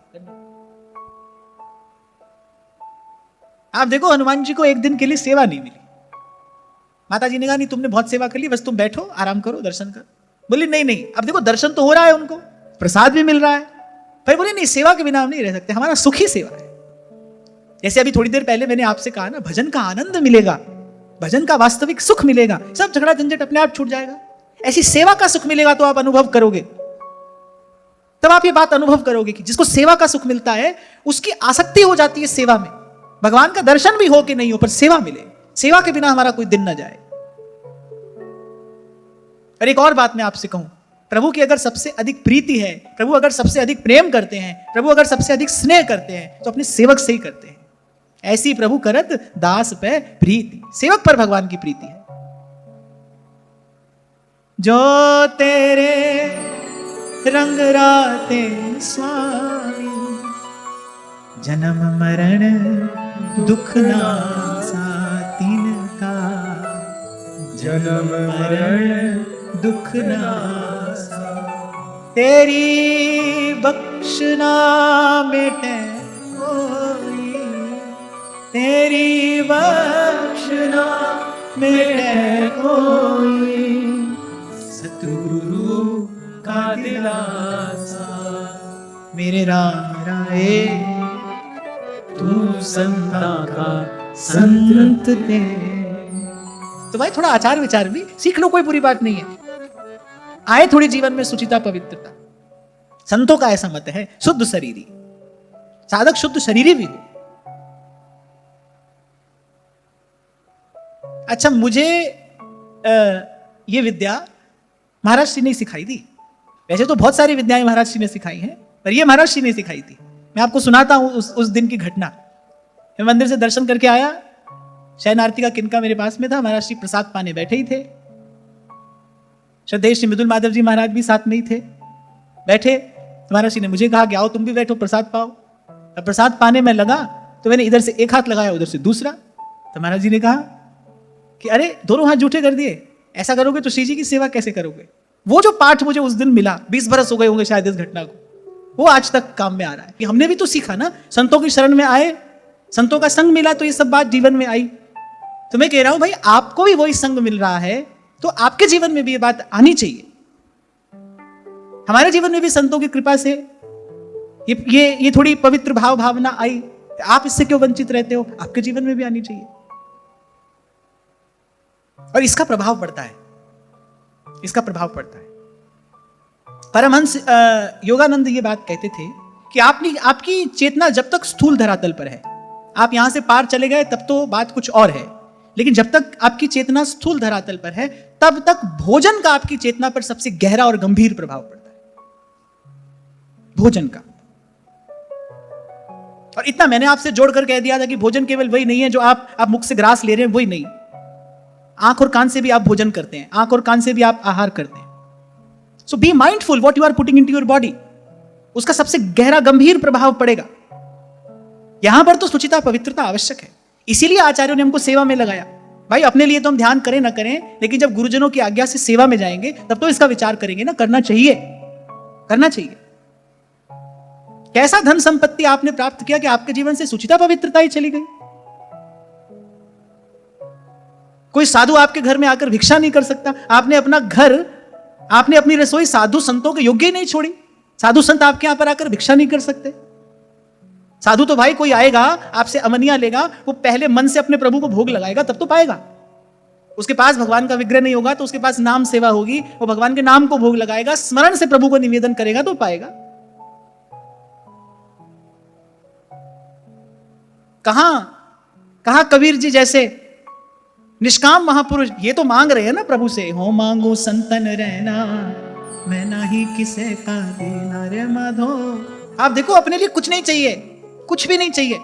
आप देखो, हनुमान जी को एक दिन के लिए सेवा नहीं मिली। माता जी ने कहा नहीं, तुमने बहुत सेवा कर ली, बस तुम बैठो, आराम करो, दर्शन करो। बोली नहीं नहीं, अब देखो दर्शन तो हो रहा है, उनको प्रसाद भी मिल रहा है। फिर बोले नहीं, सेवा के बिना हम नहीं रह सकते, हमारा सुख ही सेवा है। जैसे अभी थोड़ी देर पहले मैंने आपसे कहा ना, भजन का आनंद मिलेगा, भजन का वास्तविक सुख मिलेगा, सब झगड़ा झंझट अपने आप छूट जाएगा। ऐसी सेवा का सुख मिलेगा तो आप अनुभव करोगे, तब आप ये बात अनुभव करोगे कि जिसको सेवा का सुख मिलता है उसकी आसक्ति हो जाती है सेवा में। भगवान का दर्शन भी हो कि नहीं हो, पर सेवा मिले, सेवा के बिना हमारा कोई दिन ना जाए। और एक और बात मैं आपसे कहूं, प्रभु की अगर सबसे अधिक प्रीति है, प्रभु अगर सबसे अधिक प्रेम करते हैं, प्रभु अगर सबसे अधिक स्नेह करते हैं, तो अपने सेवक से ही करते हैं। ऐसी प्रभु करत दास पे प्रीति, सेवक पर भगवान की प्रीति है। जो तेरे रंग राते स्वामी, जन्म मरण दुख नासा तिनका, जन्म मरण दुख नासा, तेरी बख्शना बेटे कोई, तेरी बख्शना बेटे कोई, सतगुरु का दिलासा, मेरे राम राय तू संता का संत ते। तो भाई थोड़ा आचार विचार भी सीख लो, कोई बुरी बात नहीं है। आए थोड़ी जीवन में सुचिता, पवित्रता। संतों का ऐसा मत है, शुद्ध शरीरी साधक शुद्ध शरीरी भी हो। अच्छा, मुझे ये विद्या महाराज श्री ने सिखाई थी। वैसे तो बहुत सारी विद्याएं महाराज श्री ने सिखाई हैं, पर ये महाराज श्री ने सिखाई थी। मैं आपको सुनाता हूं उस दिन की घटना। मैं मंदिर से दर्शन करके आया, शयन आरती का किनका मेरे पास में था, महाराज श्री प्रसाद पाने बैठे ही थे। श्रद्धेय श्री मृदुल माधव जी महाराज भी साथ में ही थे, बैठे। तो महाराज श्री ने मुझे कहा कि आओ तुम भी बैठो, प्रसाद पाओ। अब प्रसाद पाने में लगा तो मैंने इधर से एक हाथ लगाया, उधर से दूसरा। तो महाराज जी ने कहा कि अरे दोनों हाथ जूठे कर दिए, ऐसा करोगे तो श्री जी की सेवा कैसे करोगे। वो जो पाठ मुझे उस दिन मिला, 20 बरस हो गए होंगे शायद इस घटना को, वो आज तक काम में आ रहा है कि हमने भी तो सीखा ना, संतों की शरण में आए, संतों का संग मिला तो ये सब बात जीवन में आई। तो मैं कह रहा हूं भाई, आपको भी वही संग मिल रहा है तो आपके जीवन में भी ये बात आनी चाहिए। हमारे जीवन में भी संतों की कृपा से ये थोड़ी पवित्र भाव भावना आई, आप इससे क्यों वंचित रहते हो, आपके जीवन में भी आनी चाहिए। और इसका प्रभाव पड़ता है, इसका प्रभाव पड़ता है। परमहंस योगानंद ये बात कहते थे कि आपकी चेतना जब तक स्थूल धरातल पर है, आप यहां से पार चले गए तब तो बात कुछ और है, लेकिन जब तक आपकी चेतना स्थूल धरातल पर है तब तक भोजन का आपकी चेतना पर सबसे गहरा और गंभीर प्रभाव पड़ता है, भोजन का। और इतना मैंने आपसे जोड़कर कह दिया था कि भोजन केवल वही नहीं है जो आप मुख से ग्रास ले रहे हैं, वही नहीं। आंख और कान से भी आप भोजन करते हैं, आंख और कान से भी आप आहार करते हैं। So be mindful what you are putting into your body. उसका सबसे गहरा गंभीर प्रभाव पड़ेगा। यहां पर तो शुचिता पवित्रता आवश्यक है, इसीलिए आचार्यों ने हमको सेवा में लगाया। भाई अपने लिए तो हम ध्यान करें ना करें, लेकिन जब गुरुजनों की आज्ञा से सेवा में जाएंगे तब तो इसका विचार करेंगे ना, करना चाहिए, करना चाहिए। कैसा धन संपत्ति आपने प्राप्त किया कि आपके जीवन से शुचिता पवित्रता ही चली गई? कोई साधु आपके घर में आकर भिक्षा नहीं कर सकता। आपने अपना घर, आपने अपनी रसोई साधु संतों के योग्य ही नहीं छोड़ी। साधु संत आपके यहां पर आकर भिक्षा नहीं कर सकते। साधु तो भाई कोई आएगा आपसे अमनिया लेगा, वो पहले मन से अपने प्रभु को भोग लगाएगा तब तो पाएगा। उसके पास भगवान का विग्रह नहीं होगा तो उसके पास नाम सेवा होगी, वो भगवान के नाम को भोग लगाएगा, स्मरण से प्रभु को निवेदन करेगा तो पाएगा। कहां कबीर जी जैसे निष्काम महापुरुष ये तो मांग रहे हैं ना प्रभु से, हो मांगो संतन रहना मैं नहीं किसे का देना रे माधो। आप देखो अपने लिए कुछ नहीं चाहिए, कुछ भी नहीं चाहिए,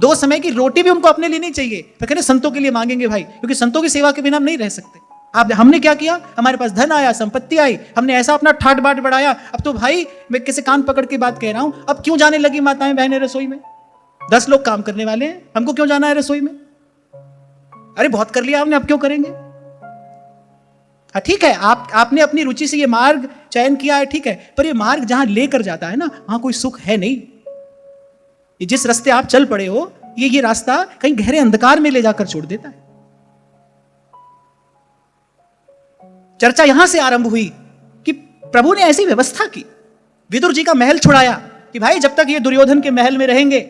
2 समय की रोटी भी उनको अपने लिए नहीं चाहिए, तो कहते संतों के लिए मांगेंगे भाई, क्योंकि संतों की सेवा के बिना हम नहीं रह सकते। आप हमने क्या किया, हमारे पास धन आया, संपत्ति आई, हमने ऐसा अपना ठाट बाट बढ़ाया, अब तो भाई मैं किसी कान पकड़ के बात कह रहा हूं, अब क्यों जाने लगी माताएं बहनें रसोई में? 10 लोग काम करने वाले हैं, हमको क्यों जाना है रसोई में? अरे बहुत कर लिया आपने, अब क्यों करेंगे? हाँ ठीक है, आपने अपनी रुचि से ये मार्ग चयन किया है, ठीक है, पर ये मार्ग जहां लेकर जाता है ना, वहां कोई सुख है नहीं। ये जिस रास्ते आप चल पड़े हो, ये रास्ता कहीं गहरे अंधकार में ले जाकर छोड़ देता है। चर्चा यहां से आरंभ हुई कि प्रभु ने ऐसी व्यवस्था की, विदुर जी का महल छुड़ाया कि भाई जब तक ये दुर्योधन के महल में रहेंगे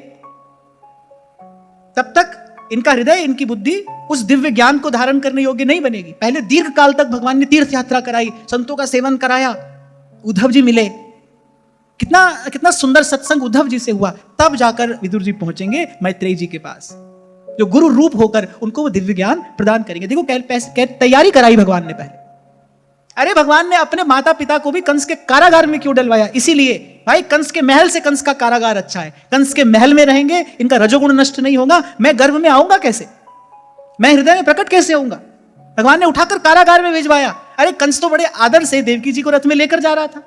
तब तक इनका हृदय, इनकी बुद्धि उस दिव्य ज्ञान को धारण करने योग्य नहीं बनेगी। पहले दीर्घ काल तक भगवान ने तीर्थ यात्रा कराई, संतों का सेवन कराया, उद्धव जी मिले, कितना सुंदर सत्संग उद्धव जी से हुआ, तब जाकर विदुर जी पहुंचेंगे मैत्रेयी जी के पास, जो गुरु रूप होकर उनको वो दिव्य ज्ञान प्रदान करेंगे। देखो तैयारी कराई भगवान ने पहले। अरे भगवान ने अपने माता पिता को भी कंस के कारागार में क्यों डलवाया? इसीलिए भाई कंस के महल से कंस का कारागार अच्छा है। कंस के महल में रहेंगे, इनका रजोगुण नष्ट नहीं होगा, मैं गर्भ में आऊंगा कैसे, मैं हृदय में प्रकट कैसे होऊंगा? भगवान ने उठाकर कारागार में भिजवाया। अरे कंस तो बड़े आदर से देवकी जी को रथ में लेकर जा रहा था,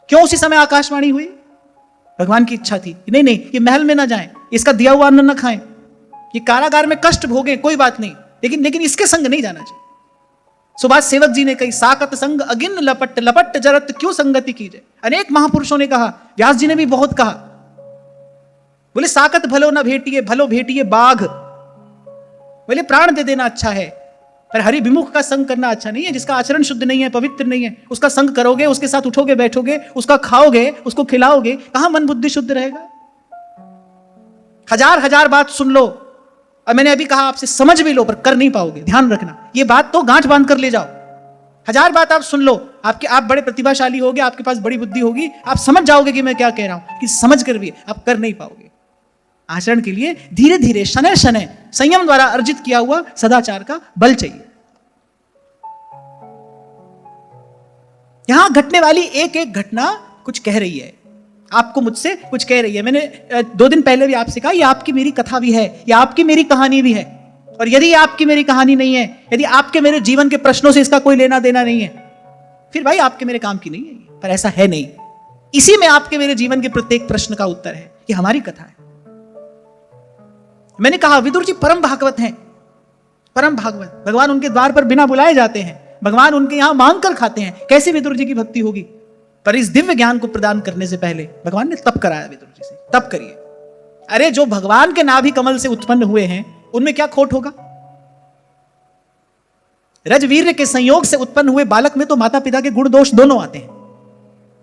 क्यों उसी समय आकाशवाणी हुई? भगवान की इच्छा थी नहीं ये महल में ना जाएं, इसका दिया हुआ अन्न न खाएं, ये कारागार में कष्ट भोगे कोई बात नहीं, लेकिन इसके संग नहीं जाना चाहिए। सुभाष सेवक जी ने कही, साकत संग अगिन लपट लपट जरत क्यों संगति कीजिए। अनेक महापुरुषों ने कहा, व्यास जी ने भी बहुत कहा, बोले साकत भलो न भेटिए, भलो भेटिए बाघ। बोले प्राण दे देना अच्छा है, पर हरि विमुख का संग करना अच्छा नहीं है। जिसका आचरण शुद्ध नहीं है, पवित्र नहीं है, उसका संग करोगे, उसके साथ उठोगे बैठोगे, उसका खाओगे, उसको खिलाओगे, कहां मन बुद्धि शुद्ध रहेगा? हजार बात सुन लो, और मैंने अभी कहा आपसे समझ भी लो पर कर नहीं पाओगे। ध्यान रखना, ये बात तो गांठ बांध कर ले जाओ। 1000 बात आप सुन लो, आप बड़े प्रतिभाशाली होगे, आपके पास बड़ी बुद्धि होगी, आप समझ जाओगे कि मैं क्या कह रहा हूं, कि समझ कर भी आप कर नहीं पाओगे। आचरण के लिए धीरे धीरे शनय शनय संयम द्वारा अर्जित किया हुआ सदाचार का बल चाहिए। यहां घटने वाली एक एक घटना कुछ कह रही है, आपको मुझसे कुछ कह रही है। मैंने 2 दिन पहले भी आपसे कहा, ये आपकी मेरी कथा भी है, ये आपकी मेरी कहानी भी है। और यदि आपकी मेरी कहानी नहीं है, यदि आपके मेरे जीवन के प्रश्नों से इसका कोई लेना देना नहीं है, फिर भाई आपके मेरे काम की नहीं है। पर ऐसा है नहीं, इसी में आपके मेरे जीवन के प्रत्येक प्रश्न का उत्तर है, कि हमारी कथा है। मैंने कहा विदुर जी परम भागवत हैं, परम भागवत। भगवान उनके द्वार पर बिना बुलाए जाते हैं, भगवान उनके यहां मांग कर खाते हैं। कैसे विदुर जी की भक्ति होगी? पर इस दिव्य ज्ञान को प्रदान करने से पहले भगवान ने तप कराया विदुर जी से, तप करिए। अरे जो भगवान के नाभि कमल से उत्पन्न हुए हैं, उनमें क्या खोट होगा? रजवीर्य के संयोग से उत्पन्न हुए बालक में तो माता पिता के गुण दोष दोनों आते हैं।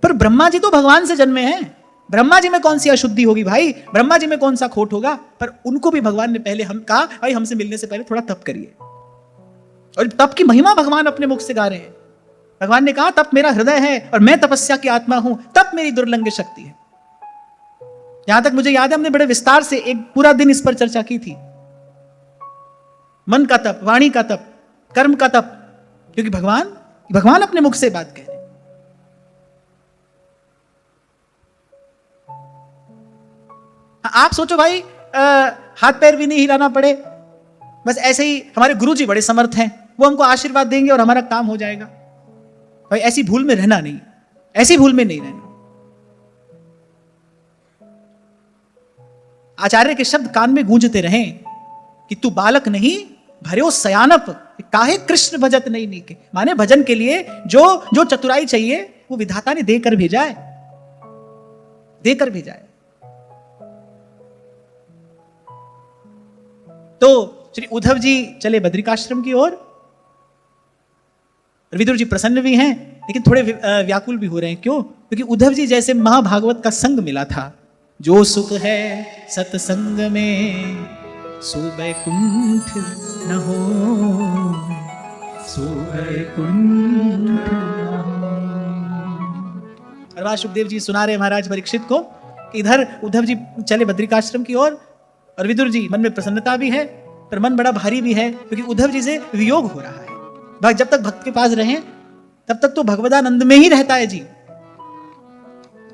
पर ब्रह्मा जी तो भगवान से जन्मे हैं, ब्रह्मा जी में कौन सी अशुद्धि होगी भाई? ब्रह्मा जी में कौन सा खोट होगा? पर उनको भी भगवान ने पहले हम कहा, भाई हमसे मिलने से पहले थोड़ा तप करिए। और तप की महिमा भगवान अपने मुख से गा रहे हैं। भगवान ने कहा तप मेरा हृदय है और मैं तपस्या की आत्मा हूं, तप मेरी दुर्लंघ शक्ति है। यहां तक मुझे याद है हमने बड़े विस्तार से एक पूरा दिन इस पर चर्चा की थी। मन का तप, वाणी का तप, कर्म का तप, क्योंकि भगवान अपने मुख से बात कह रहे हैं। आप सोचो भाई, हाथ पैर भी नहीं हिलाना पड़े, बस ऐसे ही हमारे गुरुजी बड़े समर्थ हैं, वो हमको आशीर्वाद देंगे और हमारा काम हो जाएगा। भाई ऐसी भूल में रहना नहीं, ऐसी भूल में नहीं रहना। आचार्य के शब्द कान में गूंजते रहें कि तू बालक नहीं भर्यो सयानप, काहे कृष्ण भजत नहीं नीके। माने भजन के लिए जो जो चतुराई चाहिए वो विधाता ने देकर भेजा है, देकर भेजा है। तो श्री उद्धव जी चले बद्रिकाश्रम की ओर। विदुर जी प्रसन्न भी हैं लेकिन थोड़े व्याकुल भी हो रहे हैं। क्यों? क्योंकि उद्धव जी जैसे महाभागवत का संग मिला था, जो सुख है सत्संग में सुवैकुंठ न हो, सुवैकुंठ न हो। और वहां सुखदेव जी सुना रहे महाराज परीक्षित को कि इधर उद्धव जी चले बद्रिकाश्रम की ओर और विदुर जी मन में प्रसन्नता भी है पर मन बड़ा भारी भी है, क्योंकि उद्धव जी से वियोग हो रहा है। जब तक भक्त के पास रहे तब तक तो भगवदानंद में ही रहता है जी।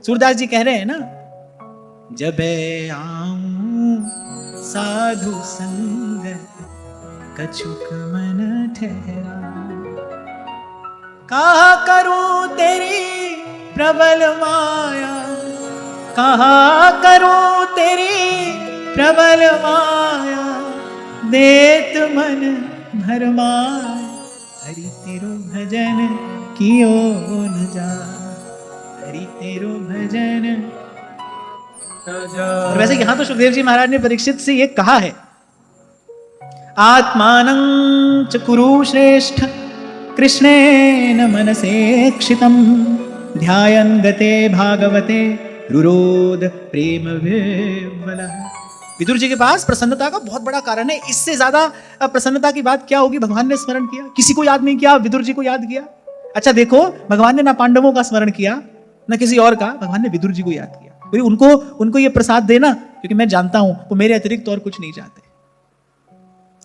सूरदास जी कह रहे हैं ना, जब आऊं साधु संग कछुक मन ठहरा, कहा करूं तेरी प्रबल माया, कहा करूं तेरी प्रबल माया, देत मन भरमाया, हरि तेरो भजन कियो न जा, हरि तेरो भजन न जा। और वैसे यहां तो सुखदेव जी महाराज ने परीक्षित से ये कहा है, आत्मानं च कुरु श्रेष्ठ कृष्णेन मनसेक्षितं, ध्यायन् गते भागवते रुरोध प्रेम विह्वलः। विदुर जी के पास प्रसन्नता का बहुत बड़ा कारण है। इससे ज्यादा प्रसन्नता की बात क्या होगी? भगवान ने स्मरण किया, किसी को याद नहीं किया, विदुर जी को याद किया। अच्छा देखो, भगवान ने ना पांडवों का स्मरण किया ना किसी और का, भगवान ने विदुर जी को याद किया। क्योंकि उनको ये प्रसाद देना, क्योंकि मैं जानता हूं वो मेरे अतिरिक्त और कुछ नहीं चाहते।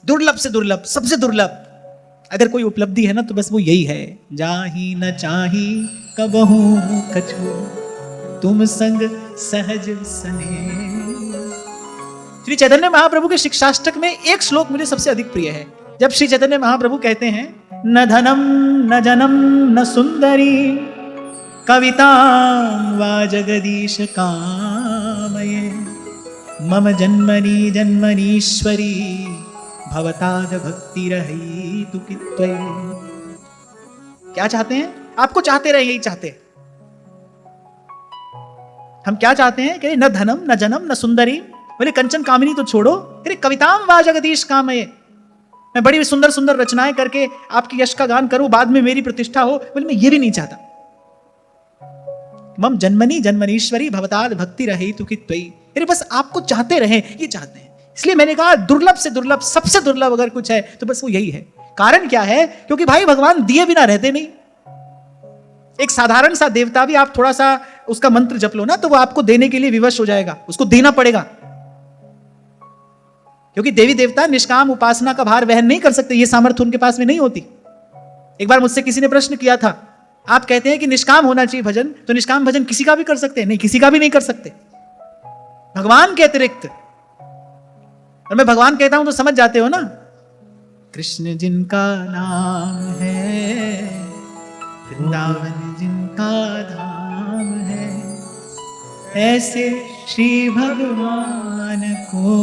दुर्लभ से दुर्लभ, सबसे दुर्लभ अगर कोई उपलब्धि है ना तो बस वो यही है, जाही न चाही कबहू कछु, तुम संग सहज सने। श्री चैतन्य महाप्रभु के शिक्षाष्टक में एक श्लोक मुझे सबसे अधिक प्रिय है, जब श्री चैतन्य महाप्रभु कहते हैं, न धनम न जनम न सुंदरी कवितां वा जगदीश कामये, मम जन्मनि जन्मनीश्वरी भवताद भक्ति रही तु कित्वये। क्या चाहते हैं? आपको चाहते रहे, यही चाहते हैं हम। क्या चाहते हैं कि न धनम न जनम न सुंदरी, बोले कंचन कामिनी तो छोड़ो, अरे कविताम वा जगदीश कामये, मैं बड़ी सुंदर सुंदर रचनाएं करके आपकी यश का गान करूं, बाद में मेरी प्रतिष्ठा हो, बोले मैं ये भी नहीं चाहता। मम जन्मनी जन्मनीश्वरी भवताद भक्ति रही तु कित्वयि, अरे बस आपको चाहते रहे, ये चाहते हैं। इसलिए मैंने कहा दुर्लभ से दुर्लभ, सबसे दुर्लभ अगर कुछ है तो बस वो यही है। कारण क्या है? क्योंकि भाई भगवान दिए बिना रहते नहीं। एक साधारण सा देवता भी आप थोड़ा सा उसका मंत्र जप लो ना तो वो आपको देने के लिए विवश हो जाएगा, उसको देना पड़ेगा। क्योंकि देवी देवता निष्काम उपासना का भार वहन नहीं कर सकते, ये सामर्थ्य उनके पास में नहीं होती। एक बार मुझसे किसी ने प्रश्न किया था, आप कहते हैं कि निष्काम होना चाहिए भजन, तो निष्काम भजन किसी का भी कर सकते हैं? नहीं, किसी का भी नहीं कर सकते, भगवान के अतिरिक्त। और मैं भगवान कहता हूं तो समझ जाते हो ना, कृष्ण जिनका नाम है, वृंदावन जिनका धाम है, ऐसे श्री भगवान को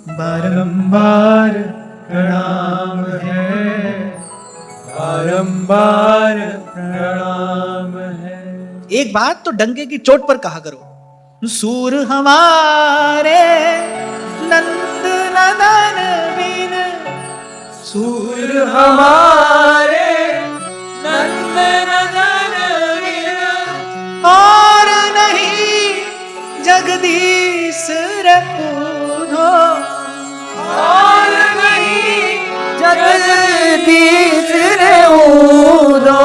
बारंबार प्रणाम है, बारंबार प्रणाम है। एक बात तो डंके की चोट पर कहा करो, सूर हमारे नंद नदन बिन, सूर हमारे नंद नदन बिन, और नहीं जगदीश रघुधो, और नहीं जगदीश रघुधो,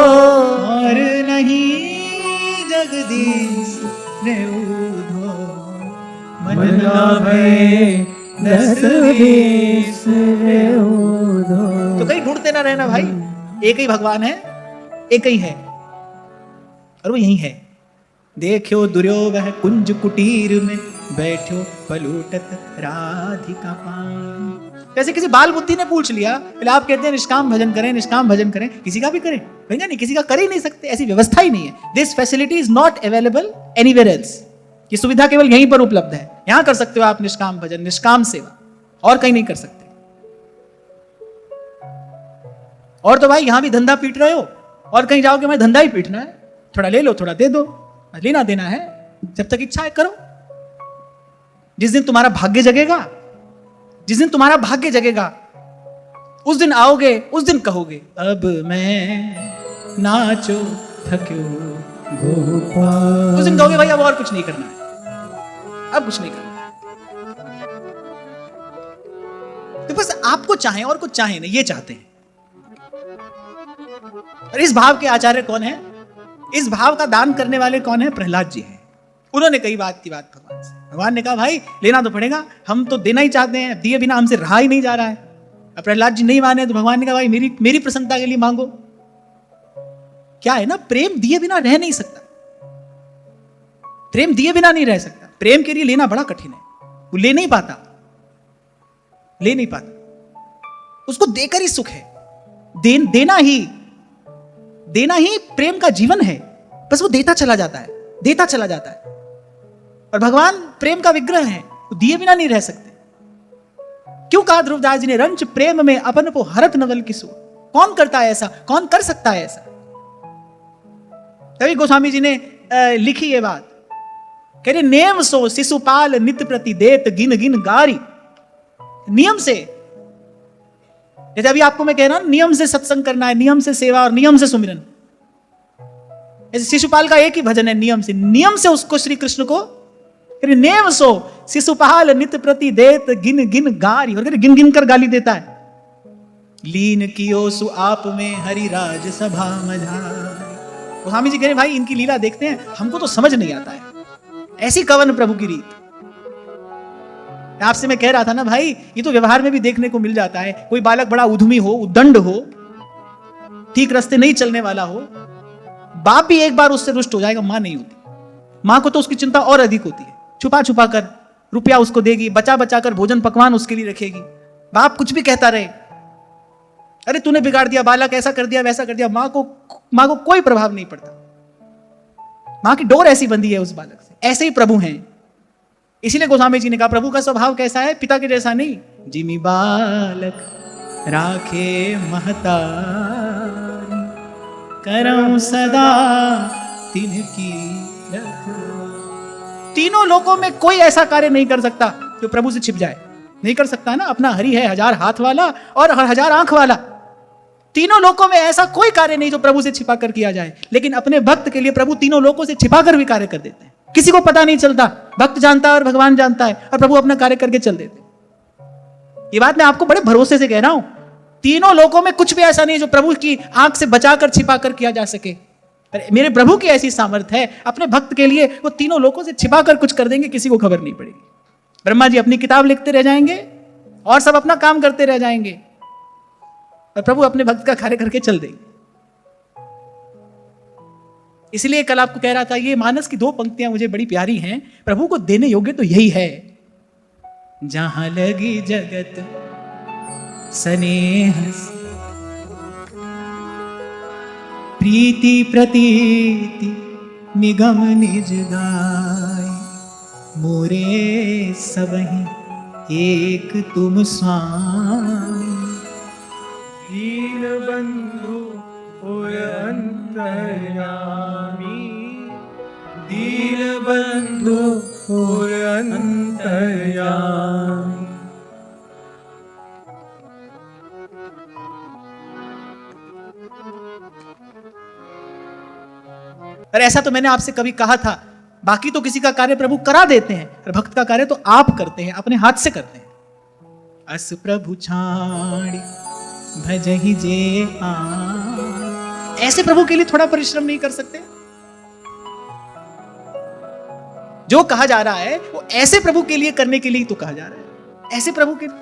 और नहीं जगदीश रघुधो, मन भय दस बीस रघुधो। तो कहीं ढूंढते ना रहना भाई, एक ही भगवान है, एक ही है और वो यही है। देखो दुर्यो वह कुंज कुटीर में बैठो पलूटत राधिका पान। जैसे किसी बाल बुद्धि ने पूछ लिया, पहले आप कहते हैं निष्काम भजन करें, निष्काम भजन करें, किसी का भी करें, कहेंगे नहीं, किसी का कर ही नहीं सकते, ऐसी व्यवस्था ही नहीं है। This facility is not available anywhere else. ये सुविधा केवल यहीं पर उपलब्ध है। यहां कर सकते हो आप निष्काम भजन, निष्काम सेवा, और कहीं नहीं कर सकते। और तो भाई यहां भी धंधा पीट रहे हो, और कहीं जाओगे मैं धंधा ही पीटना है, थोड़ा ले लो थोड़ा दे दो, लेना देना है, जब तक इच्छा है करो। जिस दिन तुम्हारा भाग्य जगेगा, जिस दिन तुम्हारा भाग्य जगेगा, उस दिन आओगे, उस दिन कहोगे अब मैं नाचो थक्यो गोपाल। उस दिन कहोगे भाई अब और कुछ नहीं करना है, अब कुछ नहीं करना है। तो बस आपको चाहे और कुछ चाहे नहीं, ये चाहते हैं। और इस भाव के आचार्य कौन है? इस भाव का दान करने वाले कौन है? प्रहलाद जी हैं। उन्होंने कई बात की बात भगवान से। भगवान ने कहा भाई लेना तो पड़ेगा, हम तो देना ही चाहते हैं, दिए बिना हमसे रहा ही नहीं जा रहा है। अब प्रहलाद जी नहीं माने तो भगवान ने कहा भाई मेरी प्रसन्नता के लिए मांगो। क्या है ना, प्रेम दिए बिना रह नहीं सकता, प्रेम दिए बिना नहीं रह सकता। प्रेम के लिए लेना बड़ा कठिन है, वो ले नहीं पाता, ले नहीं पाता। उसको देकर ही सुख है, देना ही प्रेम का जीवन है। बस वो देता चला जाता है, देता चला जाता है। और भगवान प्रेम का विग्रह है, वो दिए बिना नहीं रह सकते। क्यों कहा ध्रुवदास जी ने, रंच प्रेम में अपन को हरत नवल किसु। कौन करता है ऐसा, कौन कर सकता है ऐसा? तभी गोस्वामी जी ने लिखी ये बात, कह रहे नेम सो शिशुपाल नित्य प्रति देत गिन गिन गारी। नियम से, जैसे अभी आपको मैं कह रहा हूं नियम से सत्संग करना है, नियम से सेवा और नियम से सुमिरन। ऐसे शिशुपाल का एक ही भजन है, नियम से उसको श्री कृष्ण को नेम सो शिशुपाल नित्य प्रति देत गिन गिन गारी। और गिन गिन कर गाली देता है। लीन कियो सु आप में हरि राज सभा मझारी। गोस्वामी जी कह रहे भाई इनकी लीला देखते हैं, हमको तो समझ नहीं आता है, ऐसी कवन प्रभु की रीत। आपसे मैं कह रहा था ना भाई, ये तो व्यवहार में भी देखने को मिल जाता है। कोई बालक बड़ा उद्यमी हो, उद्दंड हो, ठीक रास्ते नहीं चलने वाला हो, बाप भी एक बार उससे रुष्ट हो जाएगा, मां नहीं होती। मां को तो उसकी चिंता और अधिक होती है, छुपा छुपा कर रुपया उसको देगी, बचा बचा कर भोजन पकवान उसके लिए रखेगी। बाप कुछ भी कहता रहे, अरे तूने बिगाड़ दिया, बालक ऐसा कर दिया वैसा कर दिया, मां को कोई प्रभाव नहीं पड़ता। मां की डोर ऐसी बंधी है उस बालक से। ऐसे ही प्रभु हैं। इसीलिए गोस्वामी जी ने कहा प्रभु का स्वभाव कैसा है, पिता के जैसा नहीं। जिमी बालक राखे महतारी, करम सदा तिनकी रखवारी। तीनों लोकों में कोई ऐसा कार्य नहीं कर सकता जो प्रभु से छिप जाए, नहीं कर सकता ना। अपना हरि है 1000 हाथ वाला और 1000 आंख वाला। तीनों लोकों में ऐसा कोई कार्य नहीं जो प्रभु से छिपा कर किया जाए, लेकिन अपने भक्त के लिए प्रभु तीनों लोकों से छिपा कर भी कार्य कर देते हैं। किसी को पता नहीं चलता, भक्त जानता है और भगवान जानता है, और प्रभु अपना कार्य करके चल देते। ये बात मैं आपको बड़े भरोसे से कह रहा हूं। तीनों लोकों में कुछ भी ऐसा नहीं जो प्रभु की आंख से बचाकर छिपा कर किया जा सके। मेरे प्रभु की ऐसी सामर्थ्य है, अपने भक्त के लिए वो तीनों लोगों से छिपा कर कुछ कर देंगे, किसी को खबर नहीं पड़ेगी। ब्रह्मा जी अपनी किताब लिखते रह जाएंगे और सब अपना काम करते रह जाएंगे, और प्रभु अपने भक्त का कार्य करके चल देंगे। इसलिए कल आपको कह रहा था, ये मानस की 2 पंक्तियां मुझे बड़ी प्यारी हैं। प्रभु को देने योग्य तो यही है, जहां लगी जगत स्नेह प्रीति प्रतीति निगम निज गाय। मोरे सबहि एक तुम स्वामी। दीन बंधु और अंतर्यामी, दीन बंधु और अंतर्यामी। और ऐसा तो मैंने आपसे कभी कहा था, बाकी तो किसी का कार्य प्रभु करा देते हैं, और भक्त का कार्य तो आप करते हैं, अपने हाथ से करते हैं। अस प्रभु छाड़ी भजहि जे आन। ऐसे प्रभु के लिए थोड़ा परिश्रम नहीं कर सकते? जो कहा जा रहा है वो ऐसे प्रभु के लिए करने के लिए तो कहा जा रहा है, ऐसे प्रभु के लिए।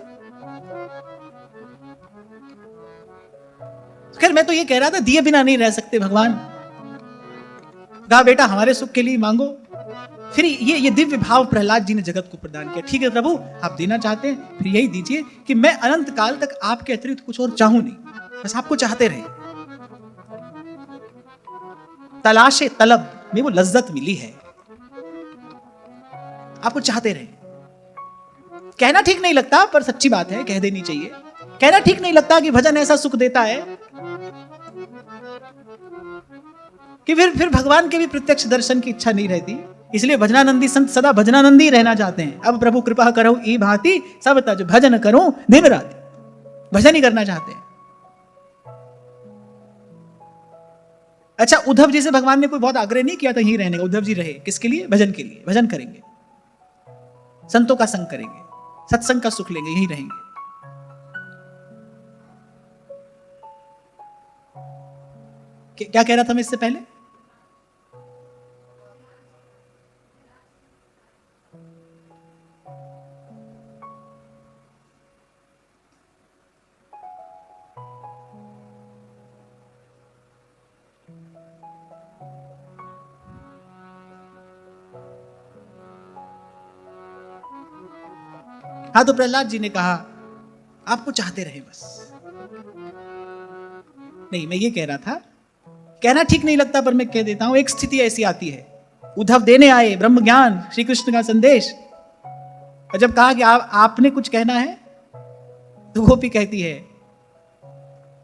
खैर मैं तो ये कह रहा था, दिए बिना नहीं रह सकते भगवान। कहा बेटा हमारे सुख के लिए मांगो। फिर ये दिव्य भाव प्रहलाद जी ने जगत को प्रदान किया। ठीक है प्रभु, आप देना चाहते हैं, फिर यही दीजिए कि मैं अनंत काल तक आपके अतिरिक्त कुछ और चाहूं नहीं, बस आपको चाहते रहे। तलाशे तलब में वो लज्जत मिली है। आपको चाहते रहे। कहना ठीक नहीं लगता, पर सच्ची बात है, कह देनी चाहिए। कहना ठीक नहीं लगता कि भजन ऐसा सुख देता है कि फिर भगवान के भी प्रत्यक्ष दर्शन की इच्छा नहीं रहती। इसलिए भजनानंदी संत सदा भजनानंदी रहना चाहते हैं। अब प्रभु कृपा करो ई भांति सब तज भजन करूं दिन रात, भजन ही करना चाहते हैं। अच्छा, उद्धव जी से भगवान ने कोई बहुत आग्रह नहीं किया था यहीं रहने का। उद्धव जी रहे किसके लिए? भजन के लिए। भजन करेंगे, संतों का संग करेंगे, सत्संग का सुख लेंगे, यहीं रहेंगे। क्या कह रहा था मैं इससे पहले? हाँ, तो प्रहलाद जी ने कहा आपको चाहते रहे बस। नहीं, मैं ये कह रहा था, कहना ठीक नहीं लगता पर मैं कह देता हूं, एक स्थिति ऐसी आती है। उद्धव देने आए ब्रह्म ज्ञान, श्री कृष्ण का संदेश, और जब कहा कि आपने कुछ कहना है, तो गोपी कहती है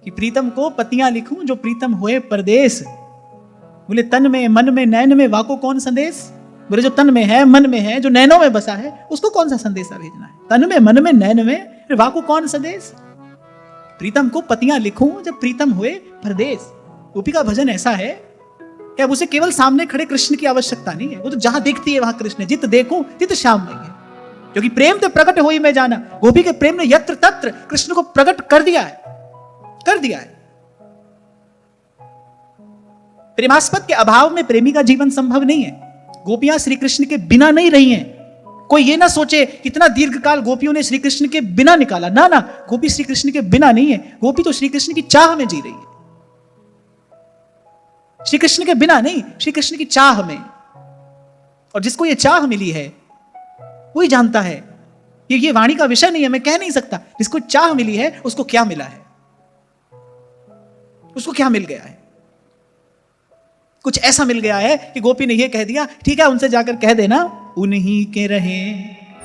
कि प्रीतम को पतियां लिखूं जो प्रीतम हुए परदेश। बोले तन में मन में नैन में वाको कौन संदेश? बोले जो तन में है, मन में है, जो नैनों में बसा है, उसको कौन सा संदेशा भेजना है? तन में मन में नैन में, फिर वाको कौन संदेश? प्रीतम को पतियां लिखूं जब प्रीतम हुए परदेश। गोपी का भजन ऐसा है कि अब उसे केवल सामने खड़े कृष्ण की आवश्यकता नहीं है। वो तो जहां देखती है वहां कृष्ण है। जित देखूं तित श्याम मई है, क्योंकि प्रेम तो प्रकट हो ही मैं जाना। गोपी के प्रेम ने यत्र तत्र कृष्ण को प्रकट कर दिया है, कर दिया है। प्रेमास्पद के अभाव में प्रेमी का जीवन संभव नहीं है। गोपियां श्री कृष्ण के बिना नहीं रही हैं। कोई ये ना सोचे कितना दीर्घ काल गोपियों ने श्री कृष्ण के बिना निकाला। ना ना, गोपी श्री कृष्ण के बिना नहीं है। गोपी तो श्री कृष्ण की चाह में जी रही है, श्री कृष्ण के बिना नहीं, श्री कृष्ण की चाह में। और जिसको ये चाह मिली है वही जानता है। ये वाणी का विषय नहीं है, मैं कह नहीं सकता। जिसको चाह मिली है उसको क्या मिला है, उसको क्या मिल गया है। कुछ ऐसा मिल गया है कि गोपी ने यह कह दिया, ठीक है उनसे जाकर कह देना, उन्हीं के रहे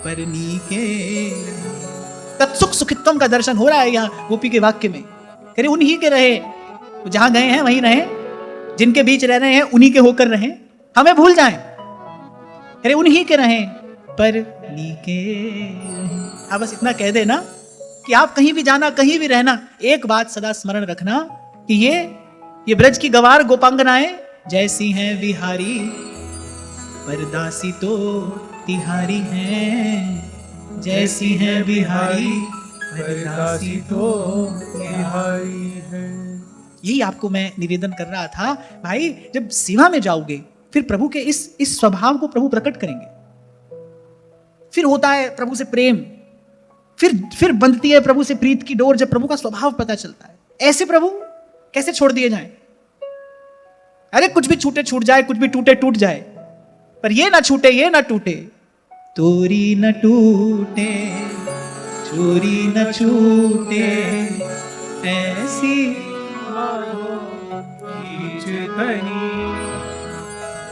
परनी के। तत्सुख सुखित्वम का दर्शन हो रहा है यहां गोपी के वाक्य में। कह रहे उन्हीं के रहे, जहां गए हैं वहीं रहे, जिनके बीच रह रहे हैं उन्हीं के होकर रहे, हमें भूल जाएं। कह रहे उन्हीं के रहे परनी के रहे। आप बस इतना कह देना कि आप कहीं भी जाना, कहीं भी रहना, एक बात सदा स्मरण रखना कि ये ब्रज की गवार गोपांगनाएं जैसी हैं विहारी, परदासी तो तिहारी हैं। जैसी हैं बिहारी, परदासी तो तिहारी है। यही आपको मैं निवेदन कर रहा था भाई। जब सेवा में जाओगे फिर प्रभु के इस स्वभाव को प्रभु प्रकट करेंगे। फिर होता है प्रभु से प्रेम, फिर बंधती है प्रभु से प्रीत की डोर जब प्रभु का स्वभाव पता चलता है। ऐसे प्रभु कैसे छोड़ दिए जाएं? अरे कुछ भी छूटे छूट जाए, कुछ भी टूटे टूट जाए, पर ये ना छूटे, ये ना टूटे। तोरी न टूटे, चोरी न छूटे, ऐसी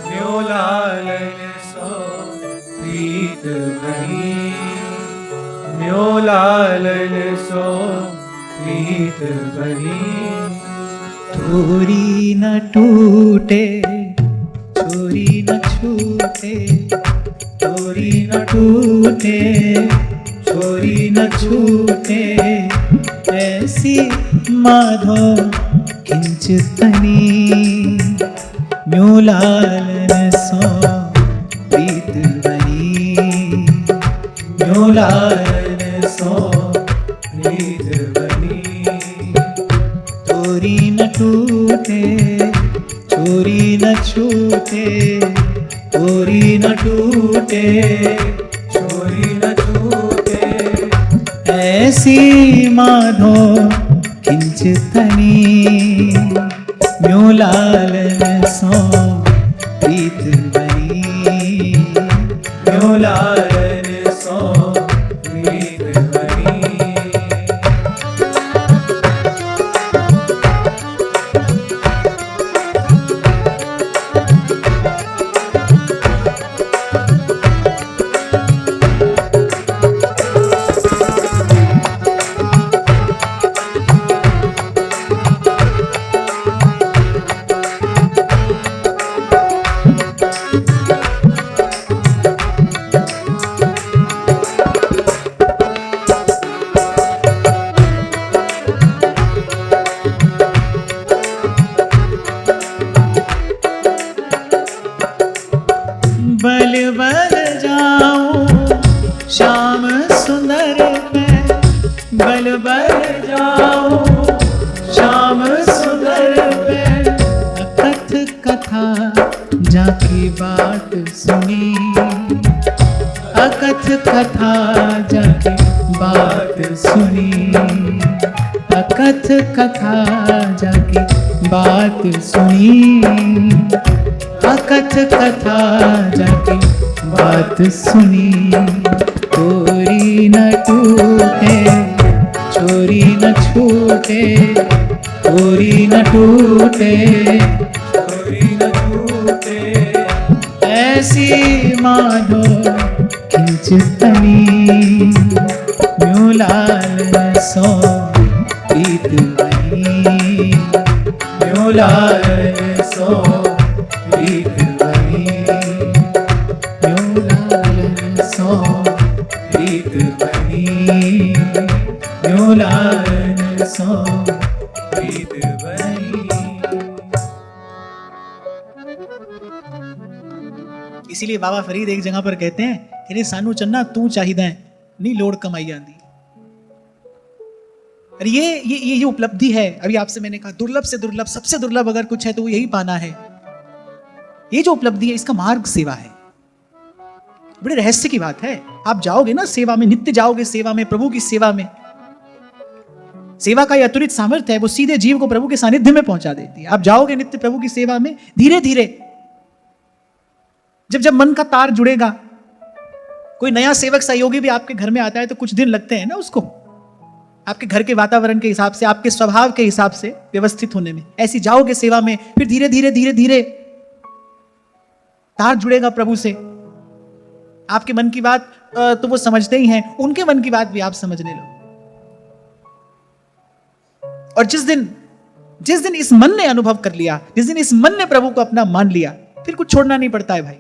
न्योलालन सो प्रीत बनी, न्योलालन सो प्रीत बनी। तोरी न टूटे, चोरी न छूटे, तोरी न टूटे, चोरी न छूटे, ऐसी माधो किंचितनी, न्योलालन सो प्रीत बनी, न्योलालन सो प्रीत बनी। तोरी न टूटे, चोरी न छूटे, तोरी न टूटे, चोरी न छूटे, ऐसी माधो किंचितनी, न्योलालन सो प्रीत बनी, न्योलालन सो प्रीत बनी। कथा जाके बात सुनी, अकथ कथा जाके बात सुनी, अकथ कथा जाके बात सुनी। चोरी न टूटे, चोरी न छूटे, चोरी न टूटे, चोरी न छूटे, ऐसी माधो खिंचतनी, न्यू लाल सो प्रीत बनी, न्यू लाल सो प्रीत बनी, न्यू लाल सो प्रीत बनी, न्यू लाल सो प्रीत बनी। इसीलिए बाबा फरीद एक जगह पर कहते हैं कि रे सानू चन्ना तू चाहिदा है नहीं लोड़ कमाई आंदी। और ये उपलब्धि है। अभी आपसे मैंने कहा दुर्लभ से दुर्लभ, सबसे दुर्लभ अगर कुछ है तो वो यही पाना है। ये जो उपलब्धि है इसका मार्ग सेवा है। बड़े रहस्य की बात है। आप जाओगे ना सेवा में, नित्य जाओगे सेवा में, प्रभु की सेवा में। सेवा का यह अतुलित सामर्थ्य है, वो सीधे जीव को प्रभु के सानिध्य में पहुंचा देती है। आप जाओगे नित्य प्रभु की सेवा में, धीरे धीरे जब जब मन का तार जुड़ेगा। कोई नया सेवक सहयोगी भी आपके घर में आता है तो कुछ दिन लगते हैं ना उसको, आपके घर के वातावरण के हिसाब से, आपके स्वभाव के हिसाब से व्यवस्थित होने में। ऐसी जाओगे सेवा में, फिर धीरे धीरे धीरे धीरे तार जुड़ेगा प्रभु से। आपके मन की बात तो वो समझते ही हैं, उनके मन की बात भी आप समझने लगो। और जिस दिन इस मन ने अनुभव कर लिया, जिस दिन इस मन ने प्रभु को अपना मान लिया, फिर कुछ छोड़ना नहीं पड़ता है भाई।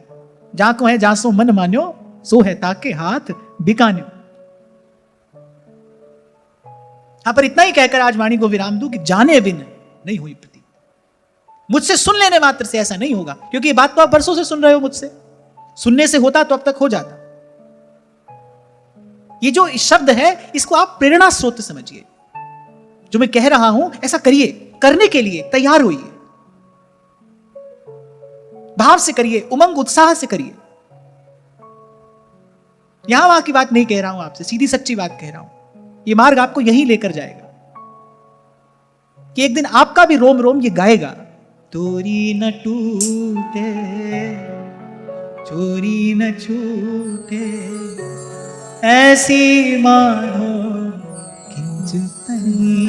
जाको है जासो मन मान्यो, सो है ताके हाथ बिकान्यो। यहां पर इतना ही कहकर आज वाणी को विराम दूं कि जाने बिन नहीं हुई प्रतीत। मुझसे सुन लेने मात्र से ऐसा नहीं होगा, क्योंकि ये बात तो आप बरसों से सुन रहे हो मुझसे। सुनने से होता तो अब तक हो जाता। ये जो शब्द है इसको आप प्रेरणा स्रोत समझिए। जो मैं कह रहा हूं ऐसा करिए, करने के लिए तैयार होइए, भाव से करिए, उमंग उत्साह से करिए। यहां वहां की बात नहीं कह रहा हूं आपसे, सीधी सच्ची बात कह रहा हूं। ये मार्ग आपको यहीं लेकर जाएगा कि एक दिन आपका भी रोम रोम ये गाएगा। तोरी न टूटे, चोरी न छूटे, ऐसी मानो खिंचतनी,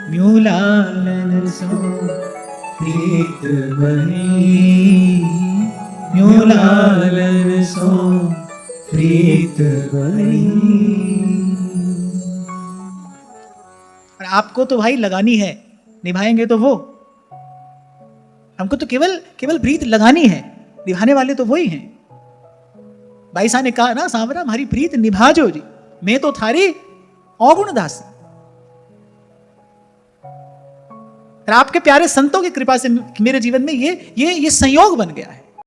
न्यू लालन सो प्रीत बनी, न्यू लालन सो प्रीत बनी। और आपको तो भाई लगानी है, निभाएंगे तो वो। हमको तो केवल प्रीत लगानी है, निभाने वाले तो वही हैं। भाई साहब ने कहा ना, सांवरा हमारी प्रीत निभा जो जी, मैं तो थारी अवगुण दासी। और आपके प्यारे संतों की कृपा से मेरे जीवन में ये संयोग बन गया है।